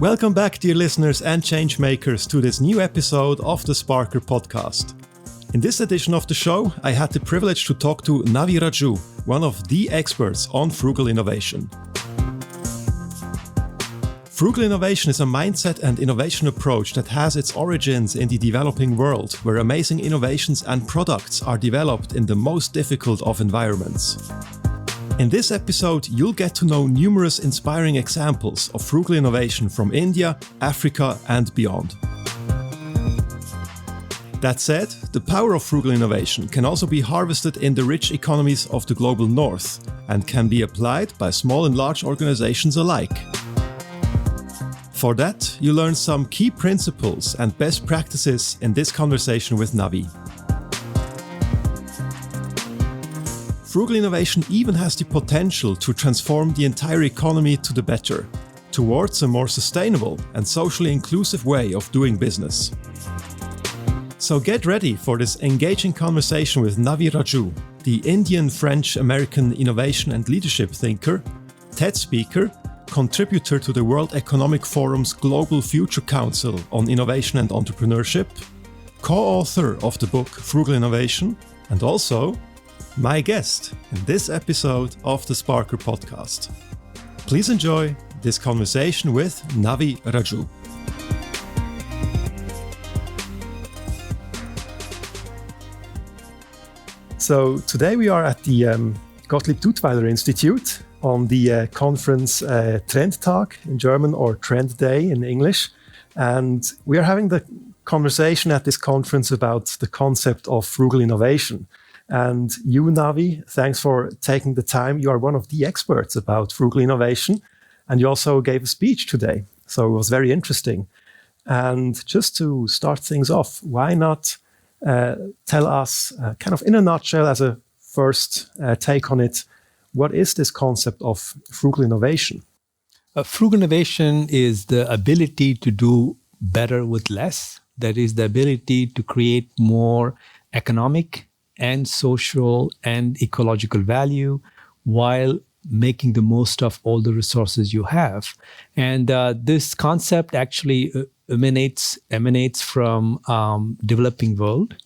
Welcome back, dear listeners and change makers, to this new episode of the Sparkr podcast. In this edition of the show, I had the privilege to talk to Navi Radjou, one of the experts on frugal innovation. Frugal innovation is a mindset and innovation approach that has its origins in the developing world, where amazing innovations and products are developed in the most difficult of environments. In this episode, you'll get to know numerous inspiring examples of frugal innovation from India, Africa, and beyond. That said, the power of frugal innovation can also be harvested in the rich economies of the global north and can be applied by small and large organizations alike. For that, you learn some key principles and best practices in this conversation with Navi. Frugal innovation even has the potential to transform the entire economy to the better, towards a more sustainable and socially inclusive way of doing business. So get ready for this engaging conversation with Navi Radjou, the Indian-French-American innovation and leadership thinker, TED speaker, contributor to the World Economic Forum's Global Future Council on Innovation and Entrepreneurship, co-author of the book Frugal Innovation, and also my guest in this episode of the Sparkr podcast. Please enjoy this conversation with Navi Radjou. So today we are at the Gottlieb Duttweiler Institute on the conference Trendtag in German, or Trend Day in English. And we are having the conversation at this conference about the concept of frugal innovation. And you, Navi, thanks for taking the time. You are one of the experts about frugal innovation. And you also gave a speech today. So it was very interesting. And just to start things off, why not tell us, kind of in a nutshell, as a first take on it, what is this concept of frugal innovation? Frugal innovation is the ability to do better with less. That is the ability to create more economic and social and ecological value while making the most of all the resources you have. And this concept actually emanates from developing world,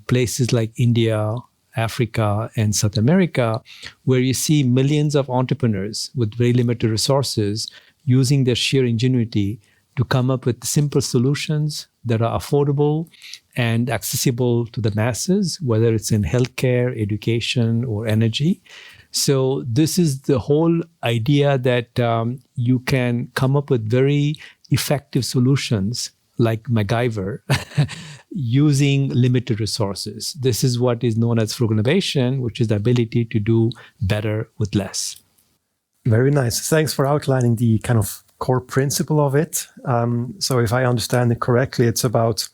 places like India, Africa, and South America, where you see millions of entrepreneurs with very limited resources using their sheer ingenuity to come up with simple solutions that are affordable and accessible to the masses, whether it's in healthcare, education, or energy. So this is the whole idea that you can come up with very effective solutions like MacGyver using limited resources. This is what is known as frugal innovation, which is the ability to do better with less. Very nice. Thanks for outlining the kind of core principle of it. So if I understand it correctly, it's about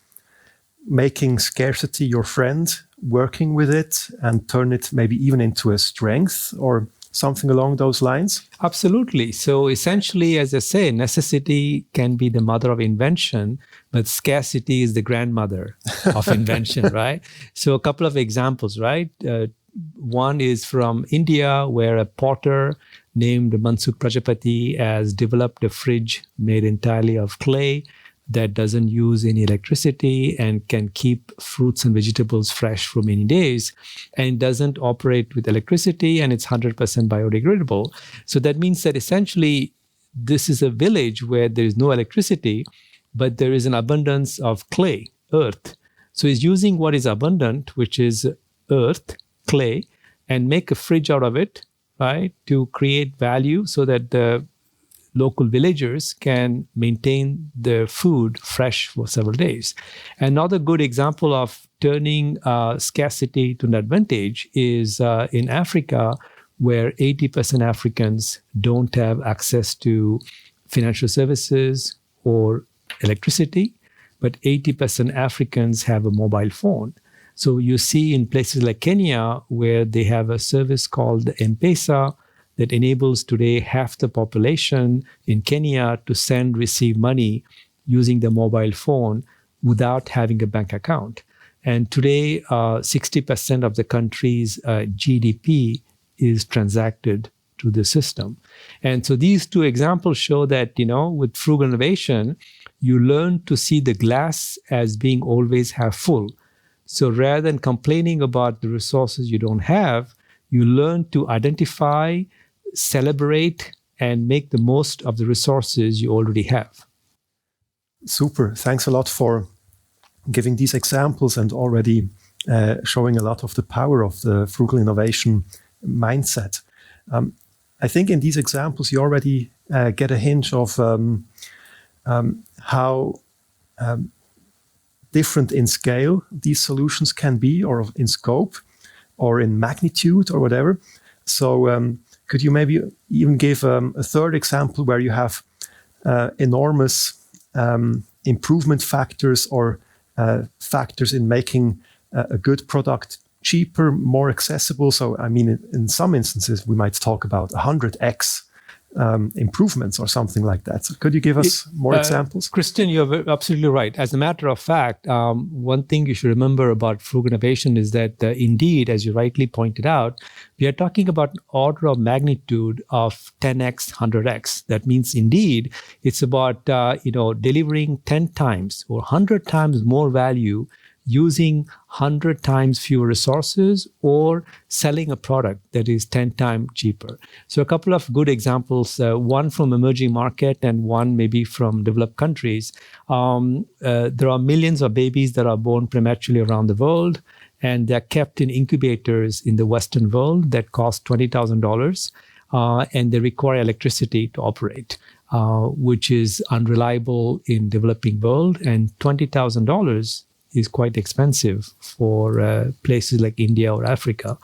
making scarcity your friend, working with it, and turn it maybe even into a strength or something along those lines? Absolutely. So essentially, as I say, necessity can be the mother of invention, but scarcity is the grandmother of invention, right? So a couple of examples, right? One is from India, where a potter named Mansukh Prajapati has developed a fridge made entirely of clay that doesn't use any electricity and can keep fruits and vegetables fresh for many days, and doesn't operate with electricity, and it's 100% biodegradable. So that means that essentially this is a village where there is no electricity, but there is an abundance of clay, earth. So he's using what is abundant, which is earth, clay, and make a fridge out of it, right, to create value so that the local villagers can maintain their food fresh for several days. Another good example of turning scarcity to an advantage is in Africa, where 80% Africans don't have access to financial services or electricity, but 80% Africans have a mobile phone. So you see in places like Kenya, where they have a service called the M-Pesa, that enables today half the population in Kenya to send, receive money using the mobile phone without having a bank account. And today, 60% of the country's GDP is transacted to the system. And so these two examples show that, with frugal innovation, you learn to see the glass as being always half full. So rather than complaining about the resources you don't have, you learn to identify, celebrate, and make the most of the resources you already have. Super. Thanks a lot for giving these examples and already showing a lot of the power of the frugal innovation mindset. I think in these examples, you already get a hint of how different in scale these solutions can be, or in scope, or in magnitude, or whatever. So could you maybe even give a third example where you have enormous improvement factors or factors in making a good product cheaper, more accessible? So, I mean, in some instances, we might talk about 100x improvements or something like that. So could you give us more examples? Christian, you're absolutely right. As a matter of fact, one thing you should remember about frugal innovation is that indeed, as you rightly pointed out, we are talking about an order of magnitude of 10x, 100x. That means indeed, it's about delivering 10 times or 100 times more value using 100 times fewer resources or selling a product that is 10 times cheaper. So a couple of good examples, one from emerging market and one maybe from developed countries. There are millions of babies that are born prematurely around the world, and they're kept in incubators in the Western world that cost $20,000, and they require electricity to operate, which is unreliable in developing world, and $20,000 is quite expensive for places like India or Africa.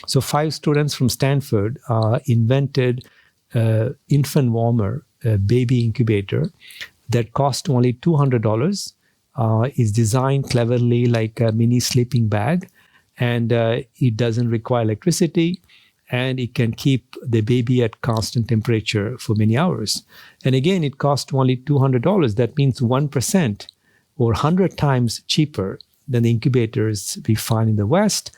So 5 students from Stanford invented infant warmer, baby incubator that cost only $200, is designed cleverly like a mini sleeping bag, and it doesn't require electricity, and it can keep the baby at constant temperature for many hours. And again, it cost only $200. That means 1%. Or 100 times cheaper than the incubators we find in the West.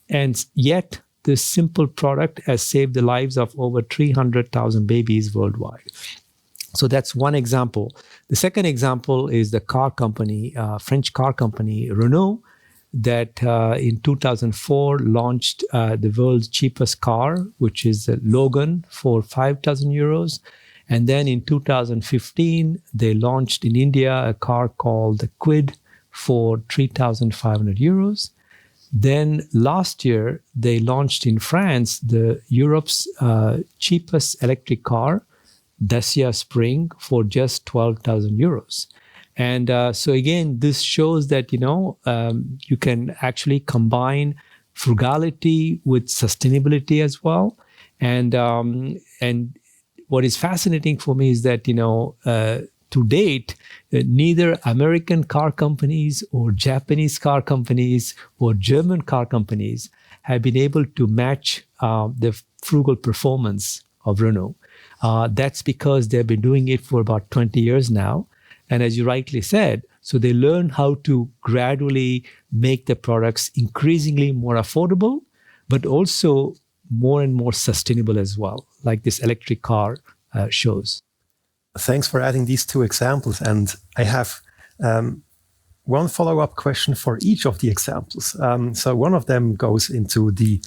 And yet, this simple product has saved the lives of over 300,000 babies worldwide. So that's one example. The second example is the car company, French car company, Renault, that in 2004 launched the world's cheapest car, which is the Logan, for 5,000 euros. And then in 2015, they launched in India a car called the Quid for 3,500 euros. Then last year, they launched in France the Europe's cheapest electric car, Dacia Spring, for just 12,000 euros. And so again, this shows that, you can actually combine frugality with sustainability as well. And what is fascinating for me is that, to date, neither American car companies or Japanese car companies or German car companies have been able to match the frugal performance of Renault. That's because they've been doing it for about 20 years now. And as you rightly said, so they learn how to gradually make the products increasingly more affordable, but also more and more sustainable as well, like this electric car shows. Thanks for adding these 2 examples. And I have one follow-up question for each of the examples. So one of them goes into the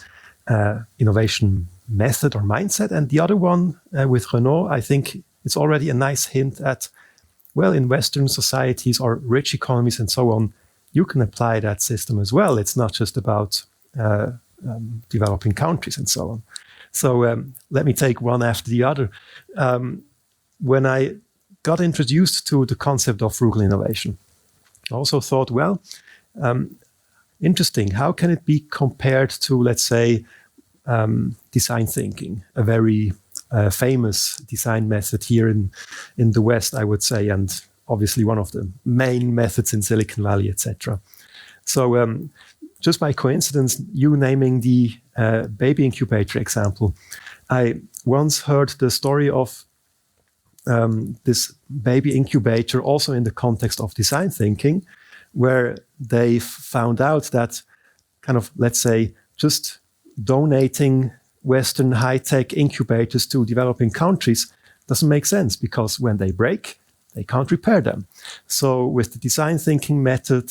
innovation method or mindset, and the other one with Renault, I think it's already a nice hint at, well, in Western societies or rich economies and so on, you can apply that system as well. It's not just about developing countries and so on. So let me take one after the other. When I got introduced to the concept of frugal innovation, I also thought, well, interesting. How can it be compared to, let's say, design thinking, a very famous design method here in the West, I would say, and obviously one of the main methods in Silicon Valley, etc. So just by coincidence, you naming the baby incubator example, I once heard the story of this baby incubator also in the context of design thinking, where they found out that kind of, let's say, just donating Western high-tech incubators to developing countries doesn't make sense, because when they break, they can't repair them. So with the design thinking method,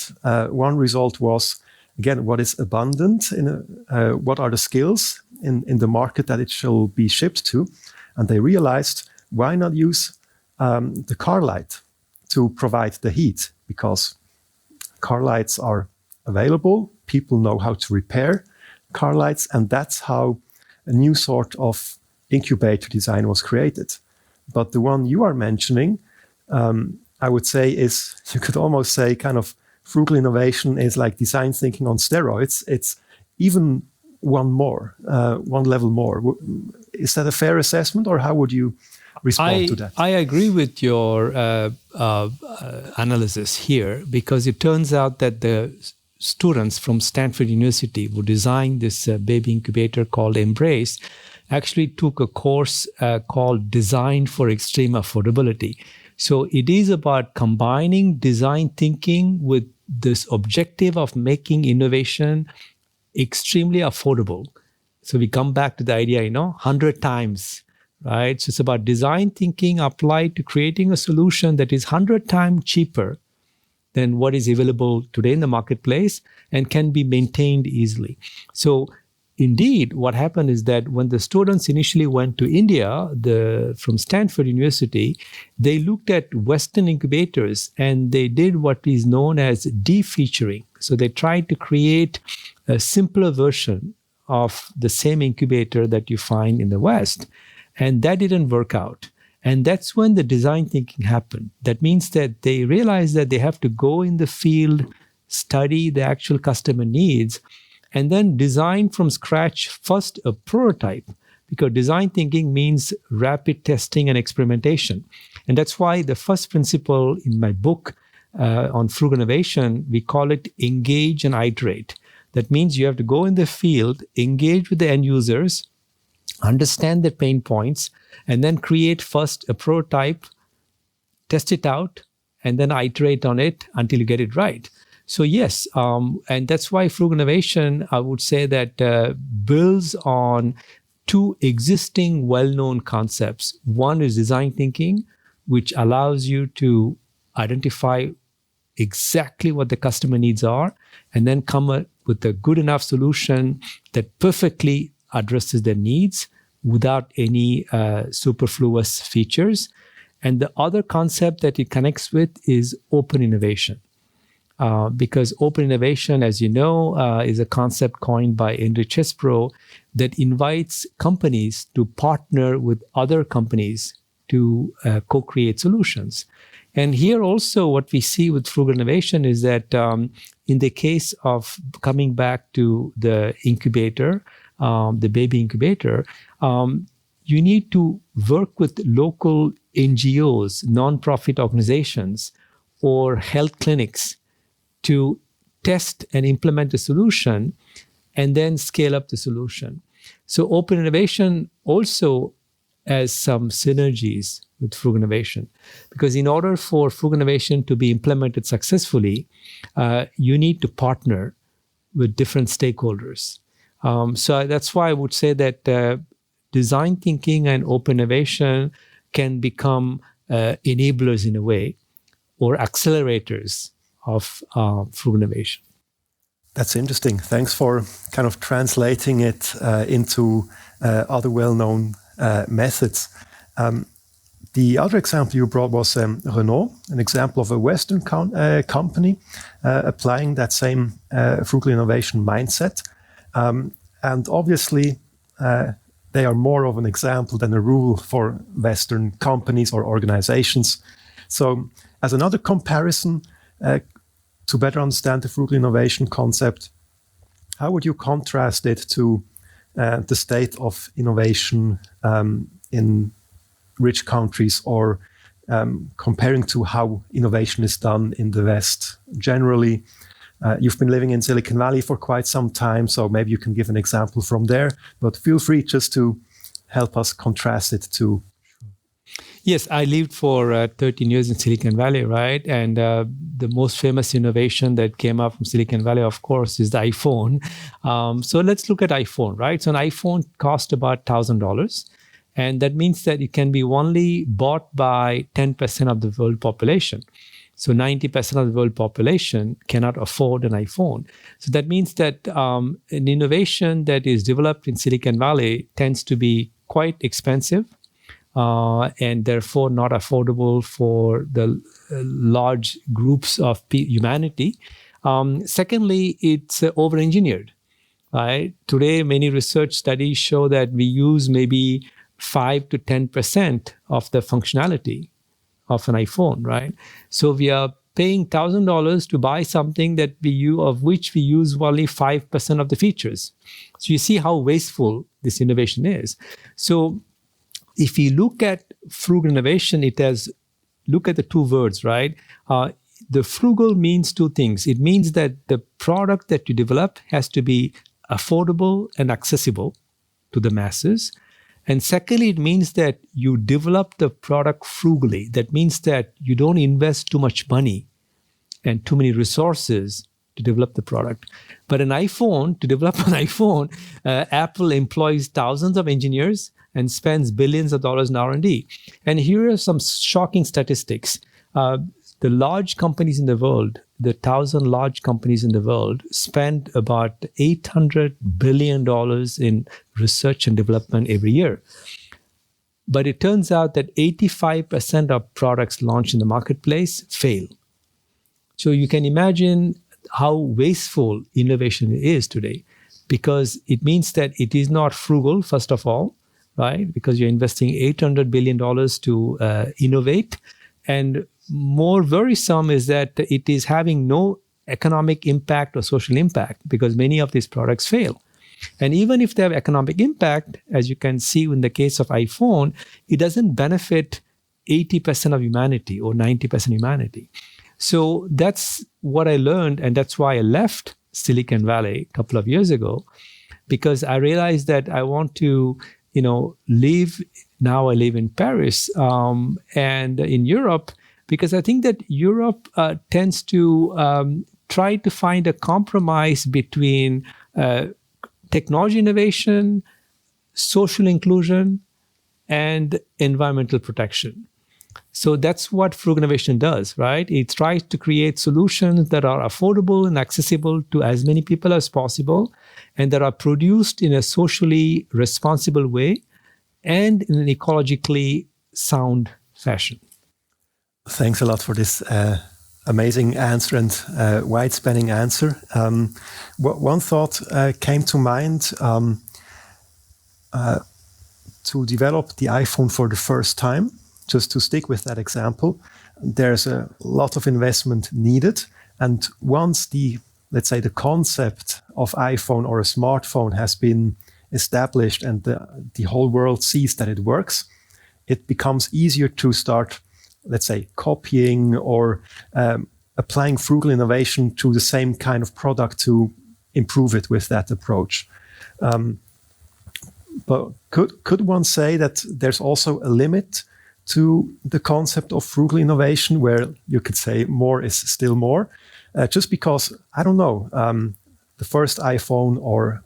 one result was, again, what is abundant, what are the skills in the market that it shall be shipped to. And they realized, why not use the car light to provide the heat? Because car lights are available, people know how to repair car lights, and that's how a new sort of incubator design was created. But the one you are mentioning, I would say is, you could almost say, kind of frugal innovation is like design thinking on steroids. It's even one level more. Is that a fair assessment, or how would you respond to that? I agree with your analysis here, because it turns out that the students from Stanford University who designed this baby incubator called Embrace actually took a course called Design for Extreme Affordability. So it is about combining design thinking with this objective of making innovation extremely affordable. So we come back to the idea, 100 times, right? So it's about design thinking applied to creating a solution that is 100 times cheaper than what is available today in the marketplace and can be maintained easily. So indeed, what happened is that when the students initially went to India from Stanford University, they looked at Western incubators and they did what is known as de-featuring. So they tried to create a simpler version of the same incubator that you find in the West. And that didn't work out. And that's when the design thinking happened. That means that they realized that they have to go in the field, study the actual customer needs, and then design from scratch first a prototype, because design thinking means rapid testing and experimentation. And that's why the first principle in my book on frugal innovation, we call it engage and iterate. That means you have to go in the field, engage with the end users, understand their pain points, and then create first a prototype, test it out, and then iterate on it until you get it right. So yes, and that's why frugal innovation, I would say that builds on two existing well-known concepts. One is design thinking, which allows you to identify exactly what the customer needs are, and then come up with a good enough solution that perfectly addresses their needs without any superfluous features. And the other concept that it connects with is open innovation. Because open innovation, as you know, is a concept coined by Henry Chesbrough that invites companies to partner with other companies to co-create solutions. And here also what we see with frugal innovation is that in the case of coming back to the incubator, the baby incubator, you need to work with local NGOs, non-profit organizations, or health clinics to test and implement a solution and then scale up the solution. So open innovation also has some synergies with frugal innovation, because in order for frugal innovation to be implemented successfully, you need to partner with different stakeholders. So that's why I would say that design thinking and open innovation can become enablers in a way, or accelerators of frugal innovation. That's interesting. Thanks for kind of translating it into other well-known methods. The other example you brought was Renault, an example of a Western company applying that same frugal innovation mindset. And obviously, they are more of an example than a rule for Western companies or organizations. So as another comparison, to better understand the frugal innovation concept, how would you contrast it to the state of innovation in rich countries, or comparing to how innovation is done in the West generally? You've been living in Silicon Valley for quite some time, so maybe you can give an example from there, but feel free just to help us contrast it to. Yes, I lived for 13 years in Silicon Valley, right? And the most famous innovation that came up from Silicon Valley, of course, is the iPhone. So let's look at iPhone, right? So an iPhone cost about $1,000. And that means that it can be only bought by 10% of the world population. So 90% of the world population cannot afford an iPhone. So that means that an innovation that is developed in Silicon Valley tends to be quite expensive and therefore not affordable for the large groups of humanity. Secondly, it's over-engineered. Right? Today, many research studies show that we use maybe 5 to 10% of the functionality of an iPhone, right? So we are paying $1,000 to buy something that of which we use only 5% of the features. So you see how wasteful this innovation is. So if you look at frugal innovation, look at the two words, right? The frugal means two things. It means that the product that you develop has to be affordable and accessible to the masses. And secondly, it means that you develop the product frugally. That means that you don't invest too much money and too many resources to develop the product. But to develop an iPhone, Apple employs thousands of engineers and spends billions of dollars in R&D. And here are some shocking statistics. The large companies in the world, the 1,000 large companies in the world, spend about $800 billion in research and development every year. But it turns out that 85% of products launched in the marketplace fail. So you can imagine how wasteful innovation is today, because it means that it is not frugal, first of all, right? Because you're investing $800 billion to innovate. And more worrisome is that it is having no economic impact or social impact, because many of these products fail. And even if they have economic impact, as you can see in the case of iPhone, it doesn't benefit 80% of humanity or 90% of humanity. So that's what I learned, and that's why I left Silicon Valley a couple of years ago, because I realized that I want to, live. Now I live in Paris and in Europe, because I think that Europe tends to try to find a compromise between technology innovation, social inclusion, and environmental protection. So that's what frugal innovation does, right? It tries to create solutions that are affordable and accessible to as many people as possible, and that are produced in a socially responsible way and in an ecologically sound fashion. Thanks a lot for this amazing answer and wide-spanning answer. One thought came to mind to develop the iPhone for the first time. Just to stick with that example, there's a lot of investment needed. And once let's say the concept of iPhone or a smartphone has been established and the whole world sees that it works, it becomes easier to start, let's say, copying or applying frugal innovation to the same kind of product to improve it with that approach. But could one say that there's also a limit to the concept of frugal innovation, where you could say more is still more? Just because, I don't know, the first iPhone, or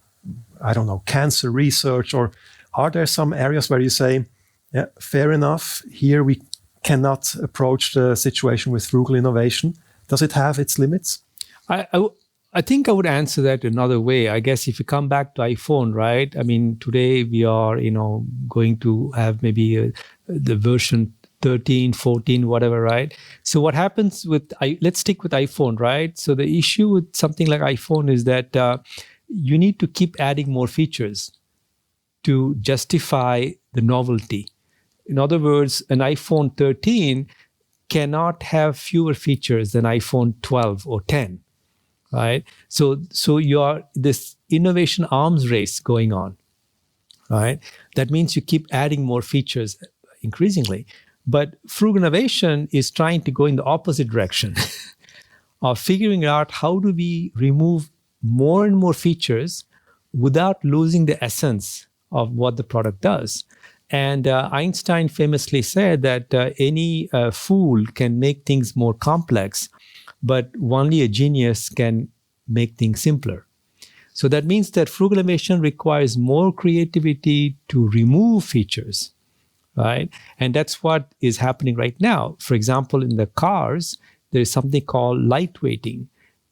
I don't know, cancer research, or are there some areas where you say, yeah, fair enough, here we cannot approach the situation with frugal innovation? Does it have its limits? I think I would answer that another way. I guess if you come back to iPhone, right? I mean, today we are, going to have maybe the version 13, 14, whatever, right? So what happens let's stick with iPhone, right? So the issue with something like iPhone is that you need to keep adding more features to justify the novelty. In other words, an iPhone 13 cannot have fewer features than iPhone 12 or 10. Right, so you're this innovation arms race going on, right? That means you keep adding more features increasingly, but frugal innovation is trying to go in the opposite direction of figuring out how do we remove more and more features without losing the essence of what the product does. And Einstein famously said that any fool can make things more complex, but only a genius can make things simpler. So that means that frugal innovation requires more creativity to remove features, right? And that's what is happening right now. For example, in the cars, there is something called lightweighting,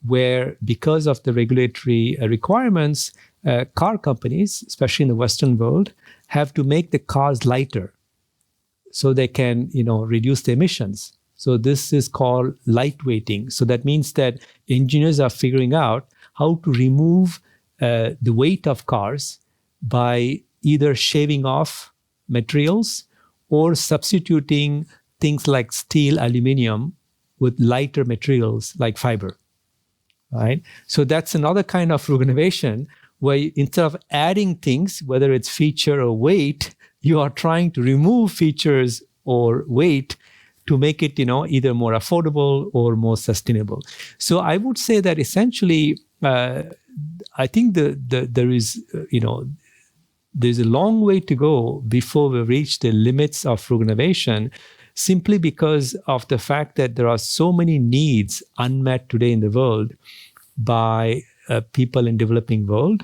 where because of the regulatory requirements, car companies, especially in the Western world, have to make the cars lighter so they can, reduce the emissions. So this is called lightweighting. So that means that engineers are figuring out how to remove the weight of cars by either shaving off materials or substituting things like steel, aluminum with lighter materials like fiber, right? So that's another kind of frugal innovation where instead of adding things, whether it's feature or weight, you are trying to remove features or weight to make it, either more affordable or more sustainable. So I would say that essentially, I think there is, there's a long way to go before we reach the limits of frugal innovation, simply because of the fact that there are so many needs unmet today in the world by people in developing world.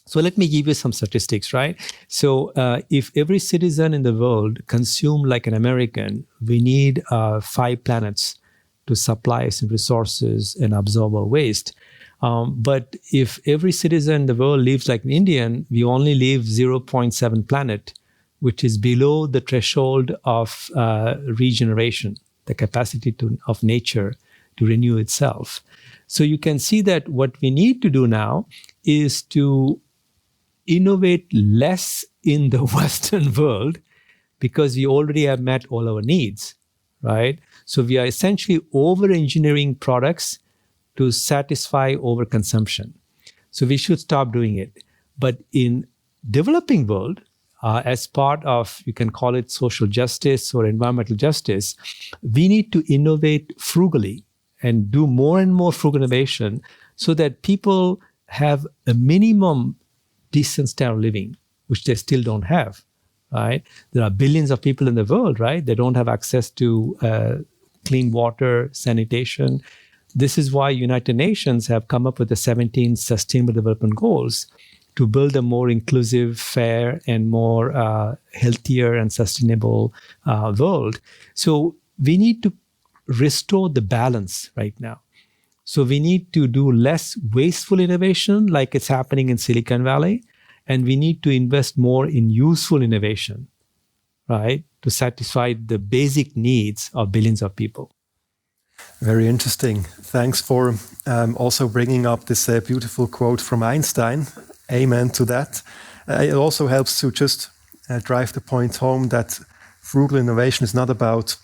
So let me give you some statistics, right? So if every citizen in the world consume like an American, we need 5 planets to supply us in resources and absorb our waste. But if every citizen in the world lives like an Indian, we only leave 0.7 planet, which is below the threshold of regeneration, the capacity of nature to renew itself. So you can see that what we need to do now is to innovate less in the Western world because we already have met all our needs, right? So we are essentially over-engineering products to satisfy overconsumption. So we should stop doing it. But in developing world, as part of, you can call it social justice or environmental justice, we need to innovate frugally and do more and more frugal innovation so that people have a minimum decent standard of living, which they still don't have, right? There are billions of people in the world, right? They don't have access to clean water, sanitation. This is why United Nations have come up with the 17 Sustainable Development Goals to build a more inclusive, fair, and more healthier and sustainable world. So we need to restore the balance right now. So we need to do less wasteful innovation like it's happening in Silicon Valley, and we need to invest more in useful innovation, right, to satisfy the basic needs of billions of people. Very interesting. Thanks for also bringing up this beautiful quote from Einstein. Amen to that. It also helps to just drive the point home that frugal innovation is not about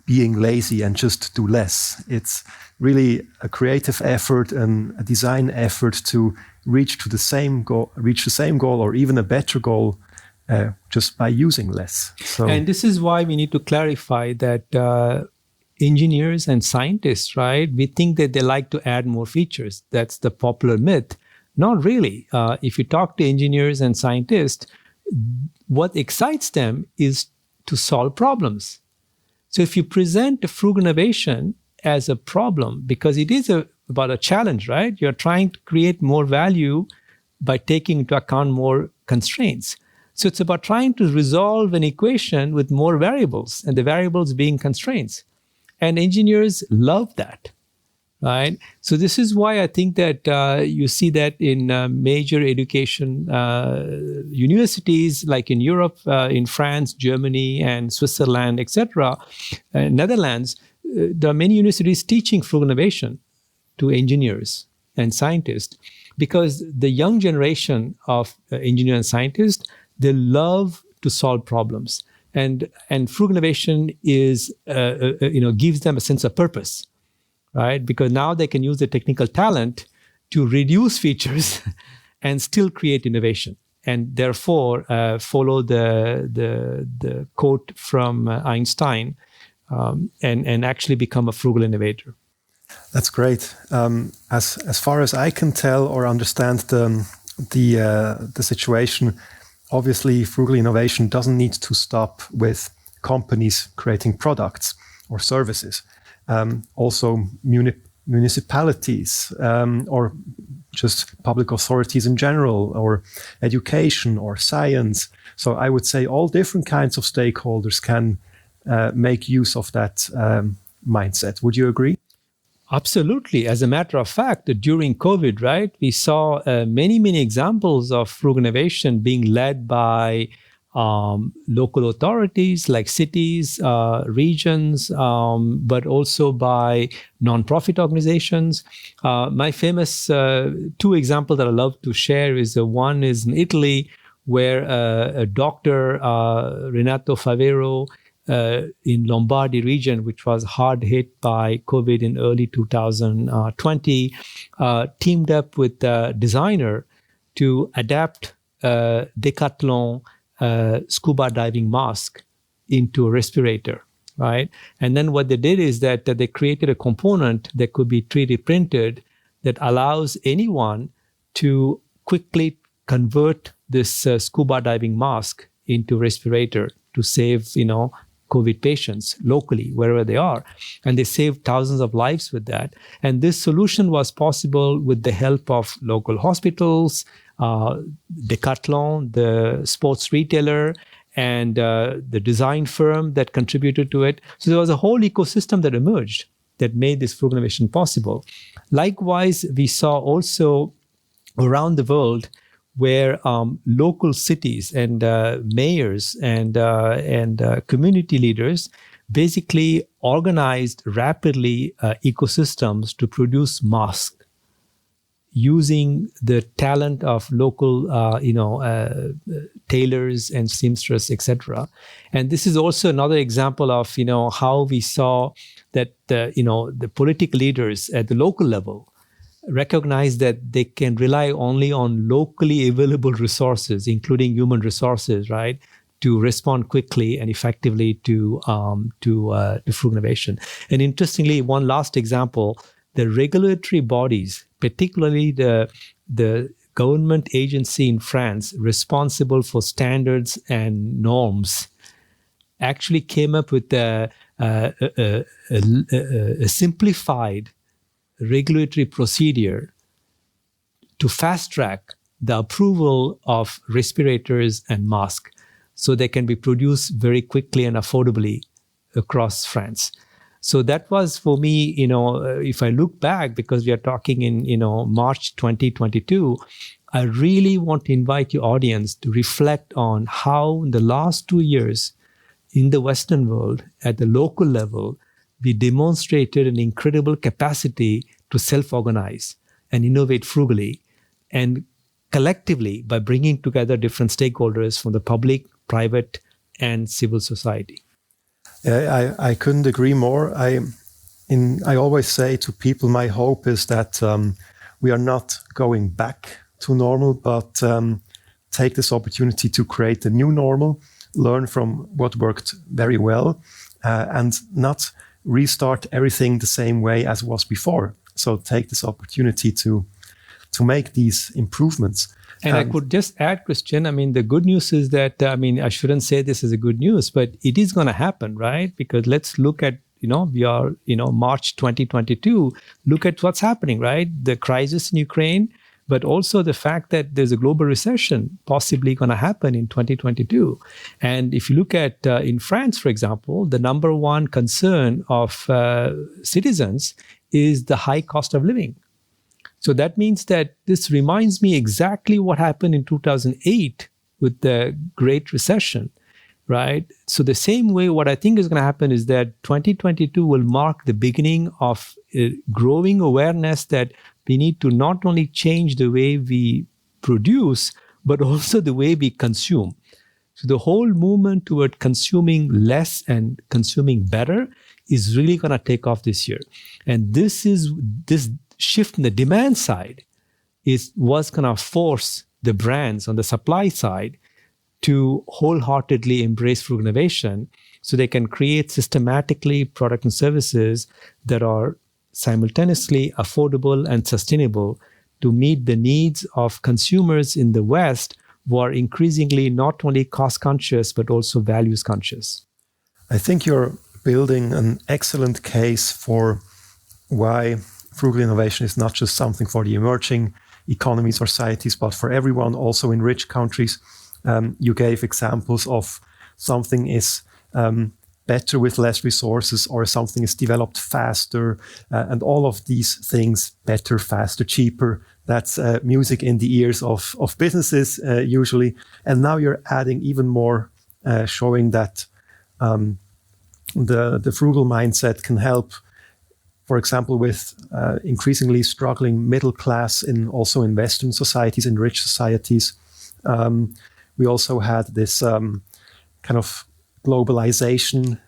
being lazy and just do less. It's really a creative effort and a design effort to reach the same goal or even a better goal just by using less. So, and this is why we need to clarify that engineers and scientists, right, we think that they like to add more features. That's the popular myth. Not really. If you talk to engineers and scientists, what excites them is to solve problems. So if you present frugal innovation as a problem, because it is about a challenge, right? You're trying to create more value by taking into account more constraints. So it's about trying to resolve an equation with more variables, and the variables being constraints. And engineers love that, right? So this is why I think that you see that in major education universities, like in Europe, in France, Germany, and Switzerland, etc., Netherlands, there are many universities teaching frugal innovation to engineers and scientists, because the young generation of engineers and scientists, they love to solve problems. And frugal innovation is, gives them a sense of purpose, right? Because now they can use the technical talent to reduce features and still create innovation, and therefore follow the quote from Einstein and actually become a frugal innovator. That's great. As far as I can tell or understand the situation, obviously, frugal innovation doesn't need to stop with companies creating products or services. Also, municipalities or just public authorities in general, or education or science. So I would say all different kinds of stakeholders can make use of that mindset. Would you agree? Absolutely. As a matter of fact, during COVID, right, we saw many examples of frugal innovation being led by local authorities like cities, regions, but also by nonprofit organizations. My famous two examples that I love to share is one is in Italy, where a doctor, Renato Favero, in Lombardy region, which was hard hit by COVID in early 2020, teamed up with a designer to adapt Decathlon scuba diving mask into a respirator, right? And then what they did is that they created a component that could be 3D printed that allows anyone to quickly convert this scuba diving mask into respirator to save, COVID patients locally, wherever they are. And they saved thousands of lives with that. And this solution was possible with the help of local hospitals, Decathlon, the sports retailer, and the design firm that contributed to it. So there was a whole ecosystem that emerged that made this frugal innovation possible. Likewise, we saw also around the world where local cities and mayors and community leaders basically organized rapidly ecosystems to produce masks using the talent of local, tailors and seamsters, etc. And this is also another example of, how we saw that, the political leaders at the local level recognize that they can rely only on locally available resources, including human resources, right, to respond quickly and effectively to frugal innovation. And interestingly, one last example, the regulatory bodies, particularly the government agency in France responsible for standards and norms, actually came up with a simplified regulatory procedure to fast track the approval of respirators and masks so they can be produced very quickly and affordably across France. So that was for me, if I look back, because we are talking in, March 2022, I really want to invite your audience to reflect on how in the last 2 years in the Western world, at the local level, we demonstrated an incredible capacity to self-organize and innovate frugally and collectively by bringing together different stakeholders from the public, private, and civil society. I couldn't agree more. I always say to people, my hope is that we are not going back to normal, but take this opportunity to create a new normal, learn from what worked very well, and not restart everything the same way as it was before. So take this opportunity to make these improvements. And I could just add, Christian, the good news is that, I shouldn't say this is a good news, but it is going to happen, right? Because let's look at, we are, March 2022, look at what's happening, right? The crisis in Ukraine, but also the fact that there's a global recession possibly going to happen in 2022. And if you look at in France, for example, the number one concern of citizens is the high cost of living. So that means that this reminds me exactly what happened in 2008 with the Great Recession, right? So the same way, what I think is going to happen is that 2022 will mark the beginning of a growing awareness that we need to not only change the way we produce, but also the way we consume. So the whole movement toward consuming less and consuming better is really going to take off this year. And this shift in the demand side was going to force the brands on the supply side to wholeheartedly embrace frugal innovation so they can create systematically products and services that are simultaneously affordable and sustainable to meet the needs of consumers in the West who are increasingly not only cost conscious, but also values conscious. I think you're building an excellent case for why frugal innovation is not just something for the emerging economies or societies, but for everyone, also in rich countries. You gave examples of something is better with less resources, or something is developed faster, and all of these things, better, faster, cheaper, that's music in the ears of businesses usually. And now you're adding even more, showing that the frugal mindset can help, for example, with increasingly struggling middle class also in Western societies, in rich societies. We also had this kind of globalization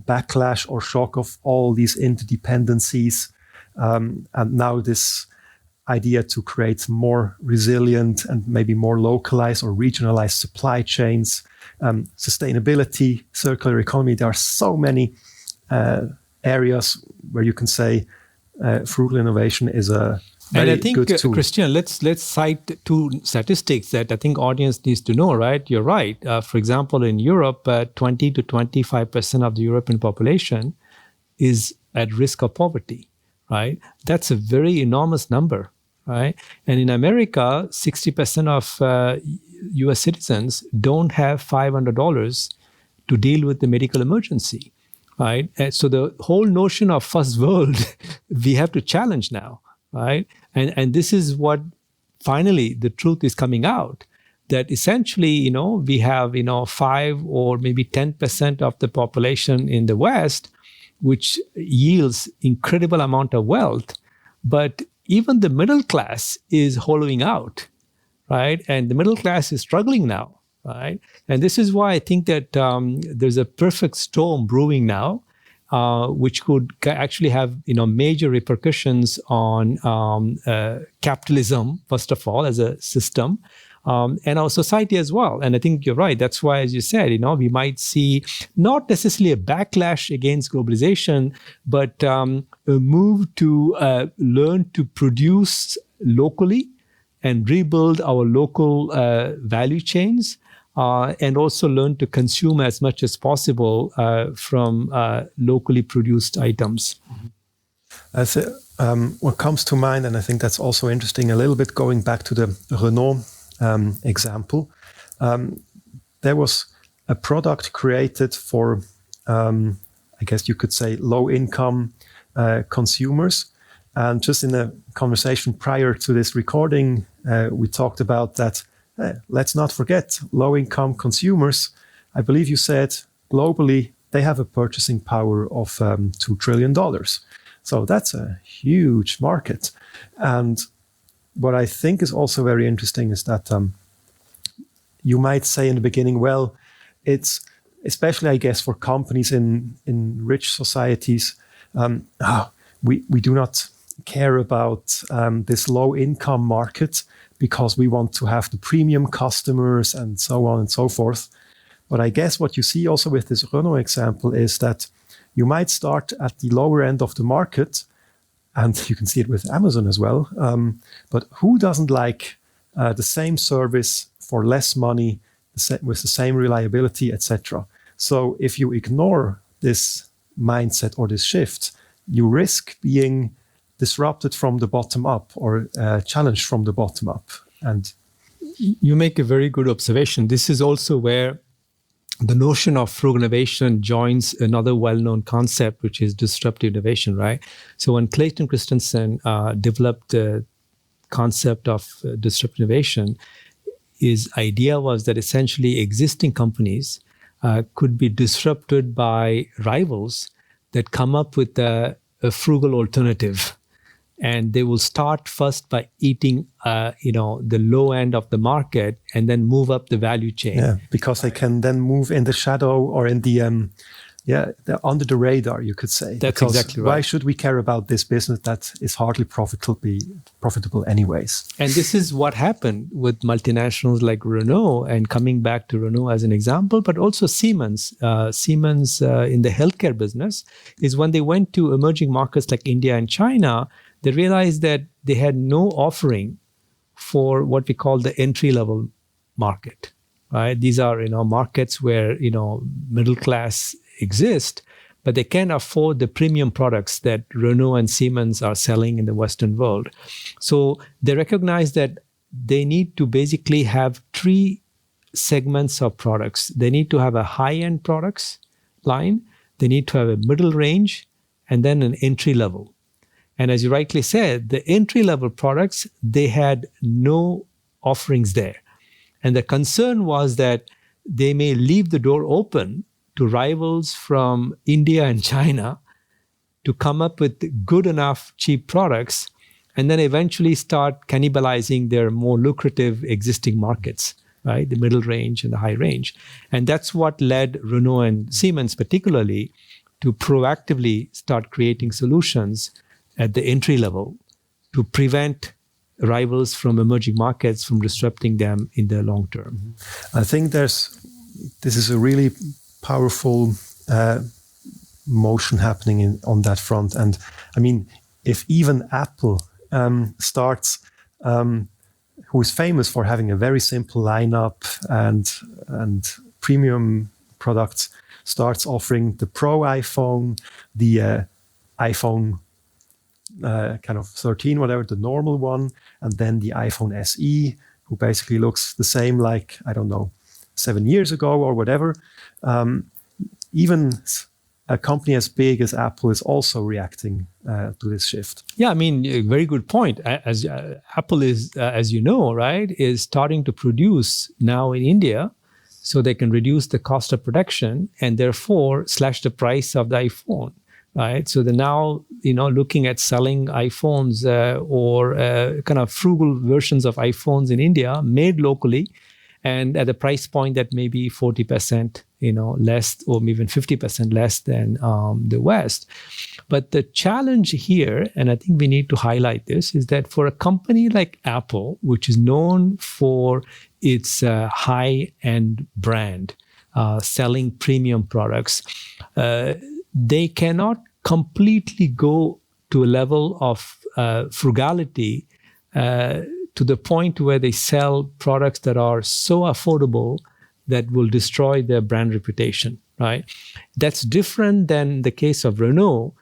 backlash or shock of all these interdependencies. And now this idea to create more resilient and maybe more localized or regionalized supply chains, sustainability, circular economy. There are so many areas where you can say frugal innovation is a very good tool. Christian, let's cite two statistics that I think audience needs to know, right? You're right. For example, in Europe, 20 to 25% of the European population is at risk of poverty, right? That's a very enormous number, right? And in America, 60% of US citizens don't have $500 to deal with the medical emergency, right? And so the whole notion of first world, we have to challenge now, right? And this is what finally the truth is coming out, that essentially, we have, 5 or maybe 10% of the population in the West, which yields incredible amount of wealth. But even the middle class is hollowing out, right? And the middle class is struggling now, right? And this is why I think that there's a perfect storm brewing now, which could actually have major repercussions on capitalism, first of all, as a system, and our society as well. And I think you're right. That's why, as you said, we might see not necessarily a backlash against globalization, but a move to learn to produce locally and rebuild our local value chains. And also learn to consume as much as possible from locally produced items. What comes to mind, and I think that's also interesting, a little bit going back to the Renault example, there was a product created for, I guess you could say, low-income consumers. And just in a conversation prior to this recording, we talked about that. Let's not forget low-income consumers. I believe you said globally they have a purchasing power of $2 trillion. So that's a huge market. And what I think is also very interesting is that you might say in the beginning, well, it's especially, I guess, for companies in rich societies, we do not care about this low-income market, because we want to have the premium customers and so on and so forth. But I guess what you see also with this Renault example is that you might start at the lower end of the market, and you can see it with Amazon as well. But who doesn't like the same service for less money, with the same reliability, etc.? So if you ignore this mindset or this shift, you risk being disrupted from the bottom up, or challenged from the bottom up. And you make a very good observation. This is also where the notion of frugal innovation joins another well-known concept, which is disruptive innovation, right? So when Clayton Christensen developed the concept of disruptive innovation, his idea was that essentially existing companies could be disrupted by rivals that come up with a frugal alternative. And they will start first by eating, the low end of the market, and then move up the value chain. Yeah, because they can then move in the shadow or in the, they're under the radar, you could say. That's because exactly right. Why should we care about this business that is hardly profitable anyways? And this is what happened with multinationals like Renault, and coming back to Renault as an example, but also Siemens. Siemens in the healthcare business is when they went to emerging markets like India and China, they realized that they had no offering for what we call the entry-level market, right? These are, markets where, middle class exist, but they can't afford the premium products that Renault and Siemens are selling in the Western world. So they recognize that they need to basically have three segments of products. They need to have a high-end products line, they need to have a middle range, and then an entry level. And as you rightly said, the entry-level products, they had no offerings there. And the concern was that they may leave the door open to rivals from India and China to come up with good enough cheap products and then eventually start cannibalizing their more lucrative existing markets, right? The middle range and the high range. And that's what led Renault and Siemens particularly to proactively start creating solutions at the entry level to prevent rivals from emerging markets from disrupting them in the long term. I think this is a really powerful motion happening on that front. And I mean, if even Apple starts, who is famous for having a very simple lineup and premium products, starts offering the Pro iPhone, the iPhone kind of 13, whatever, the normal one, and then the iPhone SE, who basically looks the same like, I don't know, 7 years ago or whatever. Even a company as big as Apple is also reacting to this shift. Yeah, I mean, a very good point. As Apple is, as you know, right, is starting to produce now in India, so they can reduce the cost of production and therefore slash the price of the iPhone. Right, so they're now, looking at selling iPhones or kind of frugal versions of iPhones in India, made locally, and at a price point that may be 40%, less, or even 50% less than the West. But the challenge here, and I think we need to highlight this, is that for a company like Apple, which is known for its high-end brand, selling premium products, they cannot completely go to a level of frugality to the point where they sell products that are so affordable that will destroy their brand reputation, right? That's different than the case of Renault,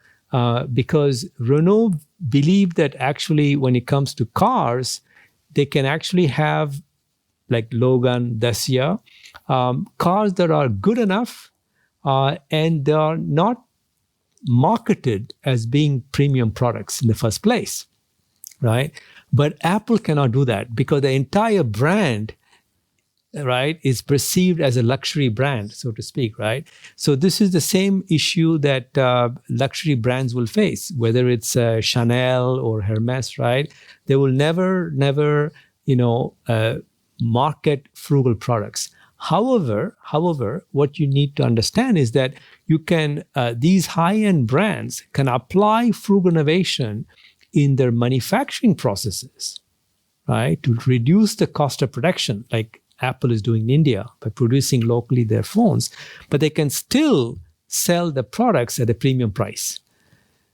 because Renault believed that actually when it comes to cars, they can actually have, like Logan, Dacia, cars that are good enough and they are not marketed as being premium products in the first place, right? But Apple cannot do that because the entire brand, right, is perceived as a luxury brand, so to speak, right? So this is the same issue that luxury brands will face, whether it's Chanel or Hermes, right? They will never, market frugal products. However, what you need to understand is that you can, these high-end brands can apply frugal innovation in their manufacturing processes, right? To reduce the cost of production, like Apple is doing in India by producing locally their phones, but they can still sell the products at a premium price.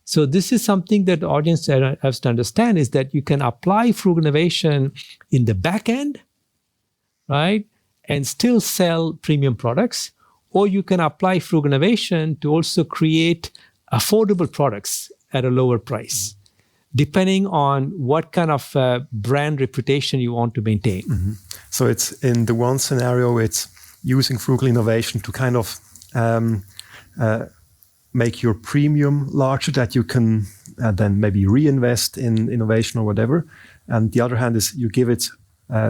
So this is something that the audience has to understand, is that you can apply frugal innovation in the back end, right? And still sell premium products, or you can apply frugal innovation to also create affordable products at a lower price, depending on what kind of brand reputation you want to maintain. Mm-hmm. So it's in the one scenario, it's using frugal innovation to kind of make your premium larger that you can then maybe reinvest in innovation or whatever. And the other hand is you give it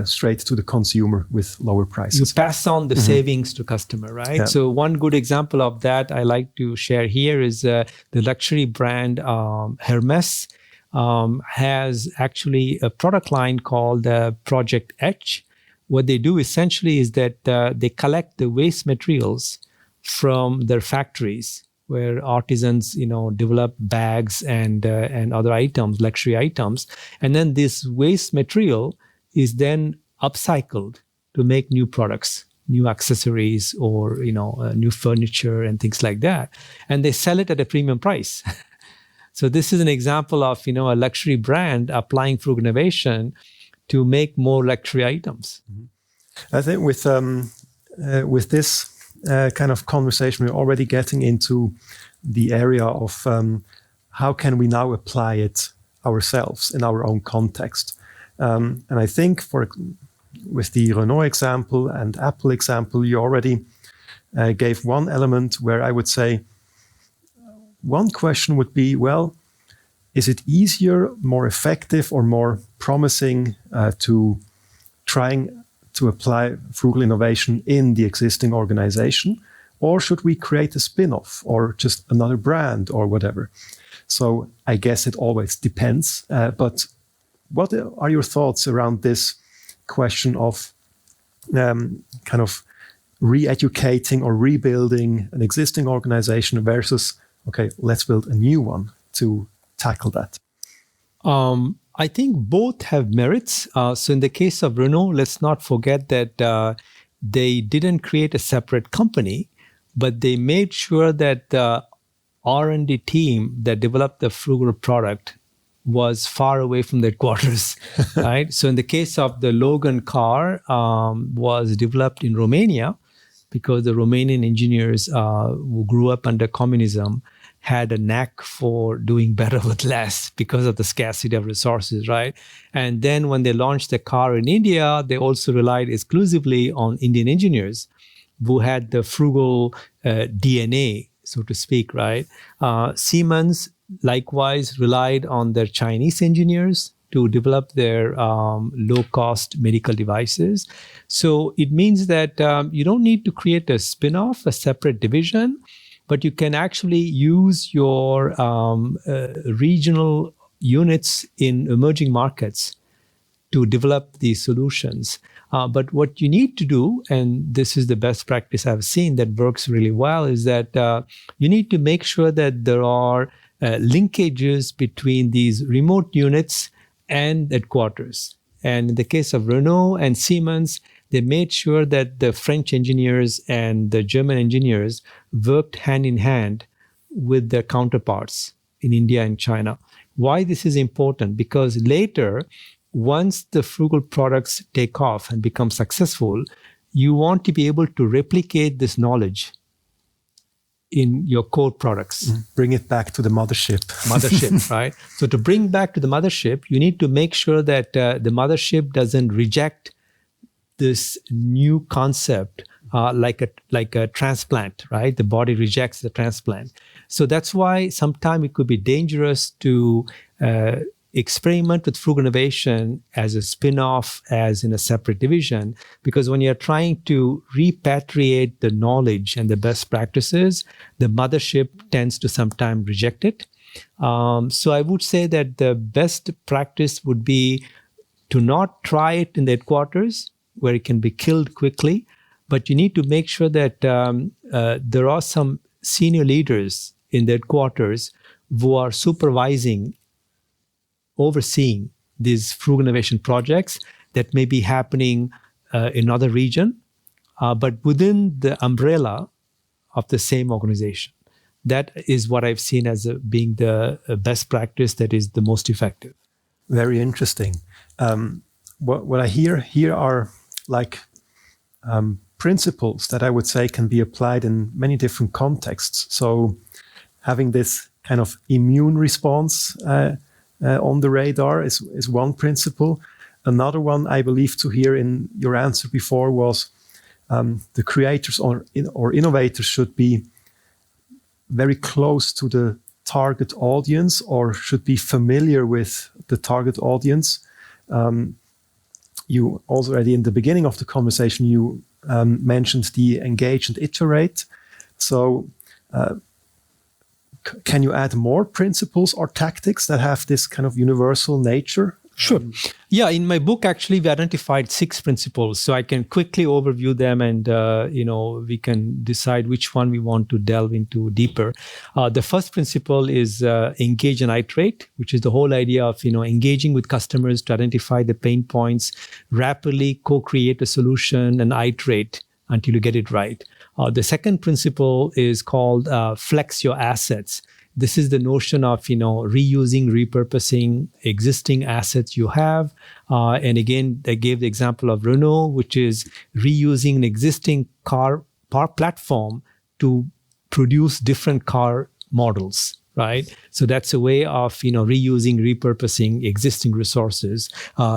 straight to the consumer with lower prices. You pass on the savings to customer, right? Yeah. So one good example of that I like to share here is the luxury brand Hermes has actually a product line called Project H. What they do essentially is that they collect the waste materials from their factories where artisans, develop bags and other items, luxury items. And then this waste material is then upcycled to make new products, new accessories, or new furniture and things like that, and they sell it at a premium price. So this is an example of a luxury brand applying frugal innovation to make more luxury items. Mm-hmm. I think with this kind of conversation, we're already getting into the area of how can we now apply it ourselves in our own context. And I think with the Renault example and Apple example, you already gave one element where I would say one question would be, well, is it easier, more effective, or more promising to trying to apply frugal innovation in the existing organization? Or should we create a spin-off or just another brand or whatever? So I guess it always depends. But what are your thoughts around this question of kind of re-educating or rebuilding an existing organization versus, okay, let's build a new one to tackle that? I think both have merits. So in the case of Renault, let's not forget that they didn't create a separate company, but they made sure that the R&D team that developed the frugal product was far away from their quarters, right? So in the case of the Logan car, was developed in Romania because the Romanian engineers who grew up under communism had a knack for doing better with less because of the scarcity of resources, right? And then when they launched the car in India, they also relied exclusively on Indian engineers who had the frugal DNA, so to speak, right? Siemens likewise relied on their Chinese engineers to develop their low-cost medical devices. So it means that you don't need to create a spin-off, a separate division, but you can actually use your regional units in emerging markets to develop these solutions. But what you need to do, and this is the best practice I've seen that works really well, is that you need to make sure that there are linkages between these remote units and headquarters. And in the case of Renault and Siemens, they made sure that the French engineers and the German engineers worked hand in hand with their counterparts in India and China. Why this is important? Because later, once the frugal products take off and become successful, you want to be able to replicate this knowledge in your core products. Bring it back to the mothership. Mothership, right? So to bring back to the mothership, you need to make sure that the mothership doesn't reject this new concept like a transplant, right? The body rejects the transplant. So that's why sometimes it could be dangerous to experiment with frugal innovation as a spin-off, as in a separate division, because when you're trying to repatriate the knowledge and the best practices, the mothership tends to sometimes reject it. So I would say that the best practice would be to not try it in the headquarters, where it can be killed quickly, but you need to make sure that there are some senior leaders in the headquarters who are supervising, overseeing these frugal innovation projects that may be happening in another region, but within the umbrella of the same organization. That is what I've seen as being the best practice that is the most effective. Very interesting. What I hear here are like principles that I would say can be applied in many different contexts. So having this kind of immune response on the radar is one principle. Another one I believe to hear in your answer before was the creators or innovators should be very close to the target audience or should be familiar with the target audience. You already in the beginning of the conversation, you mentioned the engage and iterate. So can you add more principles or tactics that have this kind of universal nature? Sure. Yeah, in my book, actually, we identified 6 principles. So I can quickly overview them and, we can decide which one we want to delve into deeper. The first principle is engage and iterate, which is the whole idea of, engaging with customers to identify the pain points, rapidly co-create a solution and iterate until you get it right. The second principle is called flex your assets. this is the notion of, reusing, repurposing existing assets you have. And again, I gave the example of Renault, which is reusing an existing car platform to produce different car models. Right. So that's a way of, reusing, repurposing existing resources.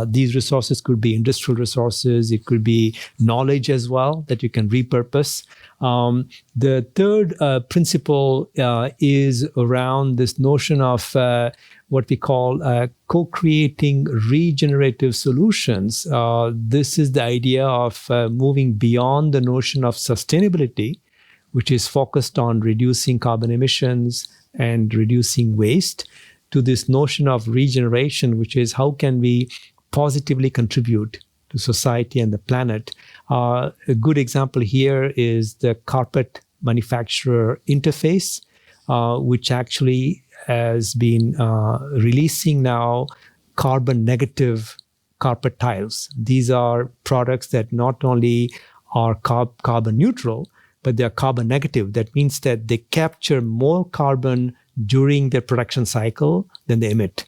These resources could be industrial resources. It could be knowledge as well that you can repurpose. The third principle is around this notion of what we call co-creating regenerative solutions. This is the idea of moving beyond the notion of sustainability, which is focused on reducing carbon emissions and reducing waste, to this notion of regeneration, which is how can we positively contribute to society and the planet. A good example here is the carpet manufacturer Interface, which actually has been releasing now carbon negative carpet tiles. These are products that not only are carbon neutral, but they are carbon negative. That means that they capture more carbon during their production cycle than they emit,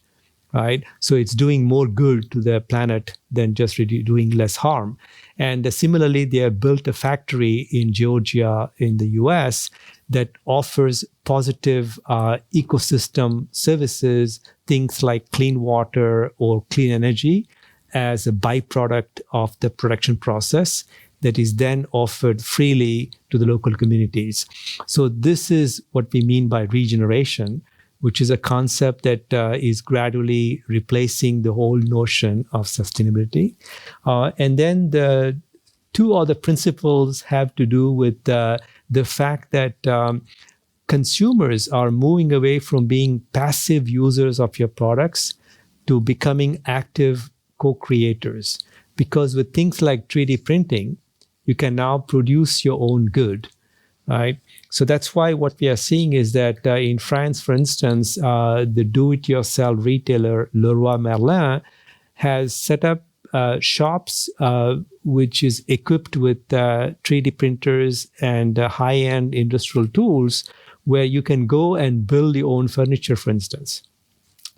right? So it's doing more good to the planet than just doing less harm. And similarly, they have built a factory in Georgia in the US that offers positive ecosystem services, things like clean water or clean energy as a byproduct of the production process that is then offered freely to the local communities. So this is what we mean by regeneration, which is a concept that is gradually replacing the whole notion of sustainability. And then the two other principles have to do with the fact that consumers are moving away from being passive users of your products to becoming active co-creators. Because with things like 3D printing, you can now produce your own good, right? So that's why what we are seeing is that in France, for instance, the do-it-yourself retailer Leroy Merlin has set up shops which is equipped with 3D printers and high-end industrial tools where you can go and build your own furniture, for instance.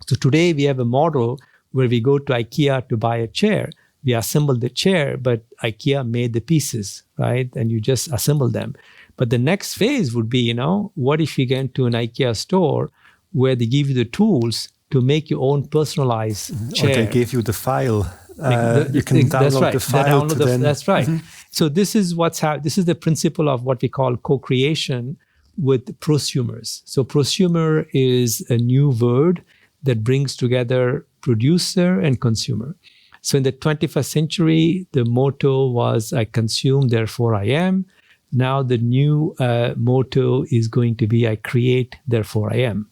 So today we have a model where we go to IKEA to buy a chair. We assemble the chair, but IKEA made the pieces, right? And you just assemble them. But the next phase would be, what if you get to an IKEA store where they give you the tools to make your own personalized chair? Or they give you the file. You can download the file. That's right. Mm-hmm. So this is this is the principle of what we call co-creation with prosumers. So prosumer is a new word that brings together producer and consumer. So in the 21st century, the motto was, I consume, therefore I am. Now the new motto is going to be, I create, therefore I am.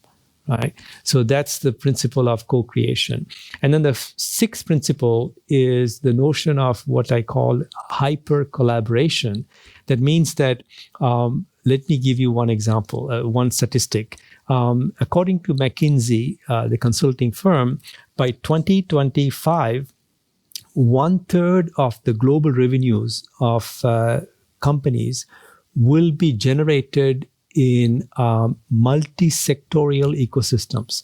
Right? So that's the principle of co-creation. And then the sixth principle is the notion of what I call hyper collaboration. That means that, let me give you one example, one statistic. According to McKinsey, the consulting firm, by 2025, 1/3 of the global revenues of companies will be generated in multi-sectorial ecosystems.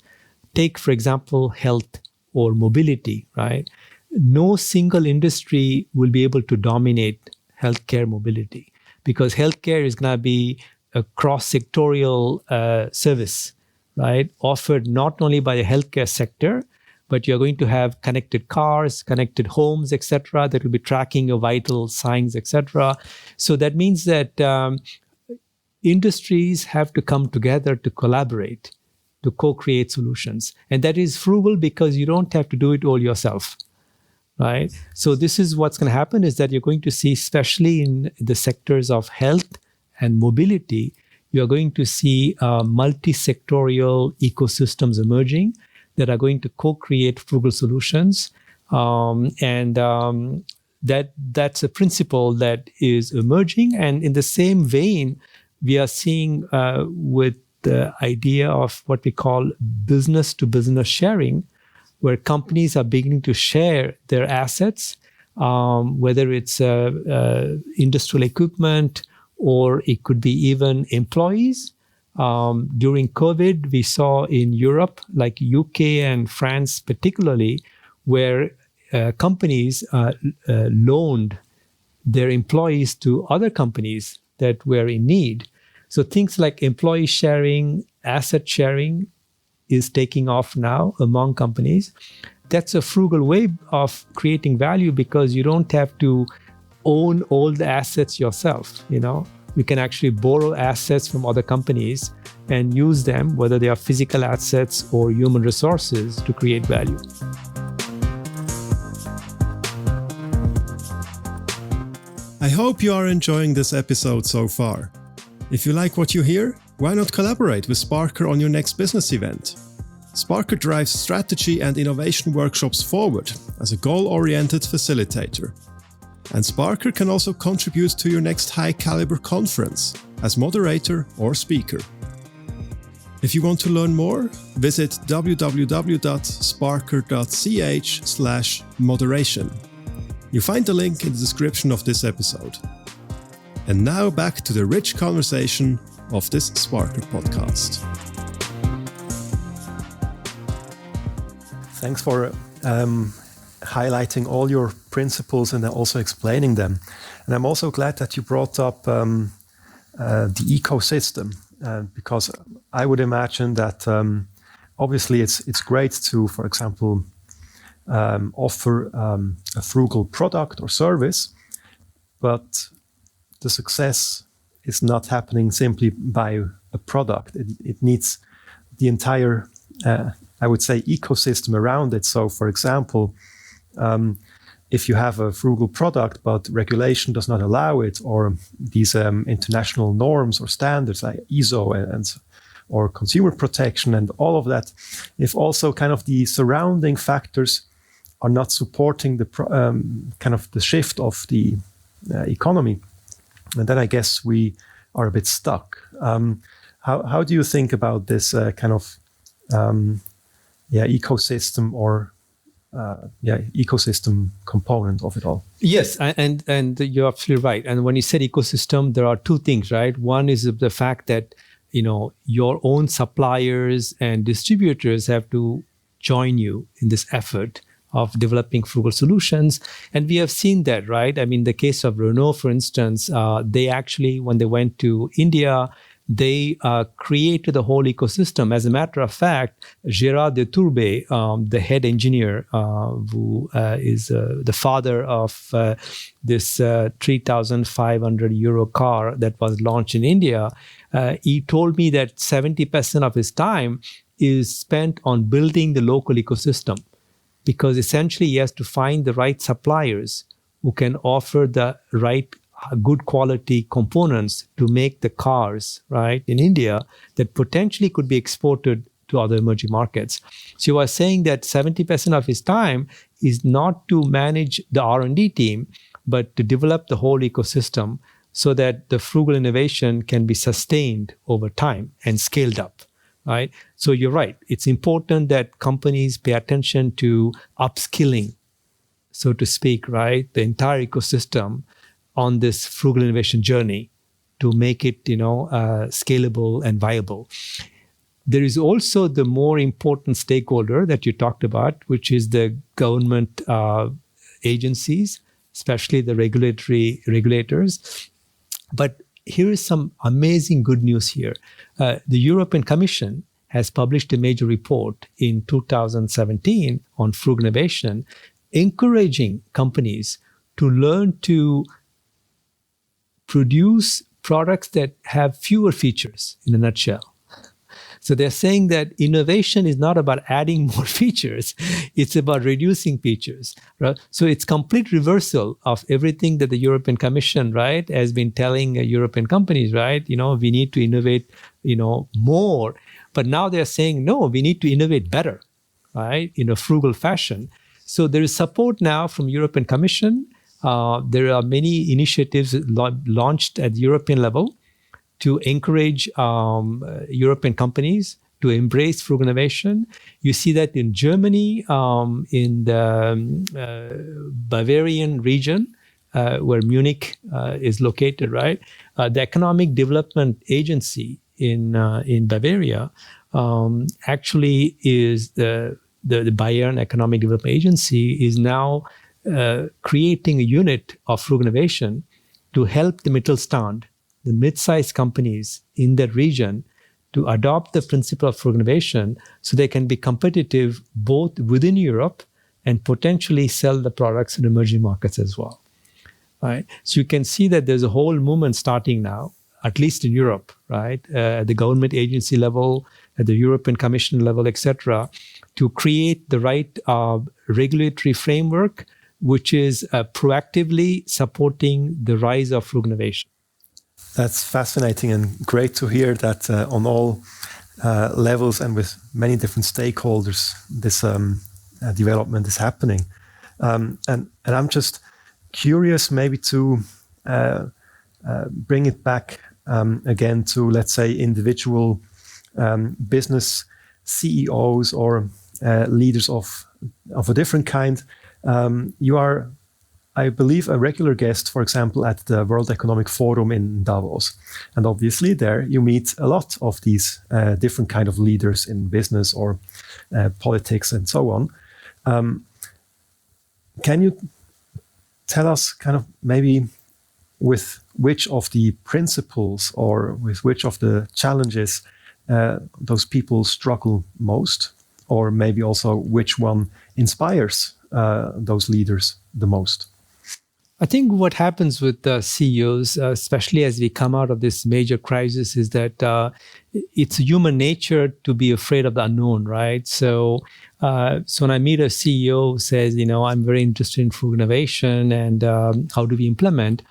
Take, for example, health or mobility, right? No single industry will be able to dominate healthcare mobility because healthcare is going to be a cross-sectorial service, right? Offered not only by the healthcare sector, but you're going to have connected cars, connected homes, etc., that will be tracking your vital signs, etc. So that means that industries have to come together to collaborate, to co-create solutions. And that is frugal because you don't have to do it all yourself, right? So this is what's going to happen is that you're going to see, especially in the sectors of health and mobility, you're going to see multi-sectorial ecosystems emerging that are going to co-create frugal solutions. That's a principle that is emerging. And in the same vein, we are seeing with the idea of what we call business-to-business sharing, where companies are beginning to share their assets, whether it's industrial equipment or it could be even employees. During COVID, we saw in Europe, like UK and France particularly, where companies loaned their employees to other companies that were in need. So things like employee sharing, asset sharing is taking off now among companies. That's a frugal way of creating value because you don't have to own all the assets yourself. You can actually borrow assets from other companies and use them, whether they are physical assets or human resources, to create value. I hope you are enjoying this episode so far. If you like what you hear, why not collaborate with Sparkr on your next business event? Sparkr drives strategy and innovation workshops forward as a goal-oriented facilitator. And Sparkr can also contribute to your next high-caliber conference as moderator or speaker. If you want to learn more, visit www.sparkr.ch/moderation. You find the link in the description of this episode. And now back to the rich conversation of this Sparkr podcast. Thanks for highlighting all your principles and also explaining them. And I'm also glad that you brought up the ecosystem, because I would imagine that obviously it's great to, for example, offer a frugal product or service, but the success is not happening simply by a product. It needs the entire, I would say, ecosystem around it. So, for example, if you have a frugal product, but regulation does not allow it, or these international norms or standards like ISO or consumer protection and all of that, if also kind of the surrounding factors are not supporting the kind of the shift of the economy, and then I guess we are a bit stuck. How do you think about this kind of ecosystem or ecosystem component of it all? Yes, and you're absolutely right. And when you said ecosystem, there are two things, right? One is the fact that your own suppliers and distributors have to join you in this effort of developing frugal solutions. And we have seen that, right? I mean, the case of Renault, for instance, they actually, when they went to India, they created the whole ecosystem. As a matter of fact, Gérard de Tourbet, the head engineer, who is the father of this 3,500 euro car that was launched in India, he told me that 70% of his time is spent on building the local ecosystem, because essentially he has to find the right suppliers who can offer the right good quality components to make the cars, right, in India that potentially could be exported to other emerging markets. So you are saying that 70% of his time is not to manage the R&D team, but to develop the whole ecosystem so that the frugal innovation can be sustained over time and scaled up. Right. So you're right. It's important that companies pay attention to upskilling, so to speak, right, the entire ecosystem on this frugal innovation journey to make it, scalable and viable. There is also the more important stakeholder that you talked about, which is the government agencies, especially the regulators. But here is some amazing good news here. The European Commission has published a major report in 2017 on frugal innovation, encouraging companies to learn to produce products that have fewer features, in a nutshell. So they're saying that innovation is not about adding more features, it's about reducing features. Right? So it's complete reversal of everything that the European Commission, right, has been telling European companies, right? We need to innovate, more. But now they're saying, no, we need to innovate better, right, in a frugal fashion. So there is support now from European Commission. There are many initiatives launched at the European level to encourage European companies to embrace frugal innovation. You see that in Germany, in the Bavarian region, where Munich is located, right? The Economic Development Agency in Bavaria actually is the Bayern Economic Development Agency is now creating a unit of frugal innovation to help the Mittelstand, the mid-sized companies in that region, to adopt the principle of frugal innovation so they can be competitive both within Europe and potentially sell the products in emerging markets as well. Right? So you can see that there's a whole movement starting now, at least in Europe, right? At the government agency level, at the European Commission level, etc., to create the right regulatory framework, which is proactively supporting the rise of frugal innovation. That's fascinating and great to hear that on all levels and with many different stakeholders, this development is happening. And I'm just curious maybe to bring it back again to, let's say, individual business CEOs or leaders of a different kind. You are, I believe, a regular guest, for example, at the World Economic Forum in Davos. And obviously there you meet a lot of these different kind of leaders in business or politics and so on. Can you tell us kind of maybe with which of the principles or with which of the challenges those people struggle most, or maybe also which one inspires those leaders the most? I think what happens with CEOs, especially as we come out of this major crisis, is that it's human nature to be afraid of the unknown, right? So when I meet a CEO who says, I'm very interested in frugal innovation and how do we implement,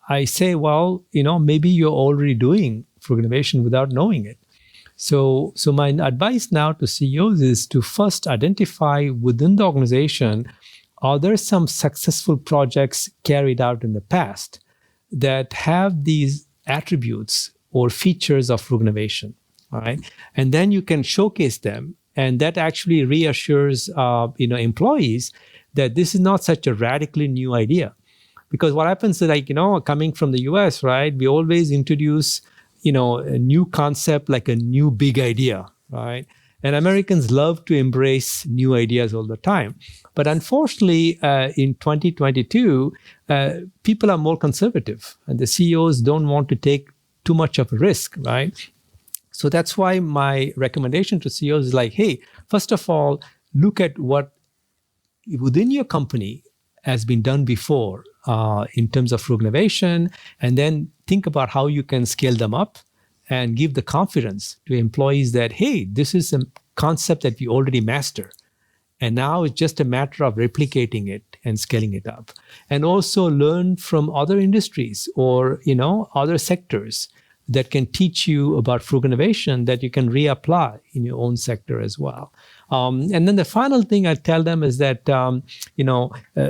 I say, well, maybe you're already doing frugal innovation without knowing it. So my advice now to CEOs is to first identify within the organization, are there some successful projects carried out in the past that have these attributes or features of frugal innovation, all right? And then you can showcase them, and that actually reassures employees that this is not such a radically new idea. Because what happens is, coming from the US, right, we always introduce, a new concept like a new big idea, right? And Americans love to embrace new ideas all the time. But unfortunately, in 2022, people are more conservative, and the CEOs don't want to take too much of a risk, right? So that's why my recommendation to CEOs is like, hey, first of all, look at what within your company has been done before in terms of frugal innovation, and then think about how you can scale them up and give the confidence to employees that, hey, this is a concept that we already master. And now it's just a matter of replicating it and scaling it up. And also learn from other industries or, other sectors that can teach you about frugal innovation that you can reapply in your own sector as well. And then the final thing I tell them is that,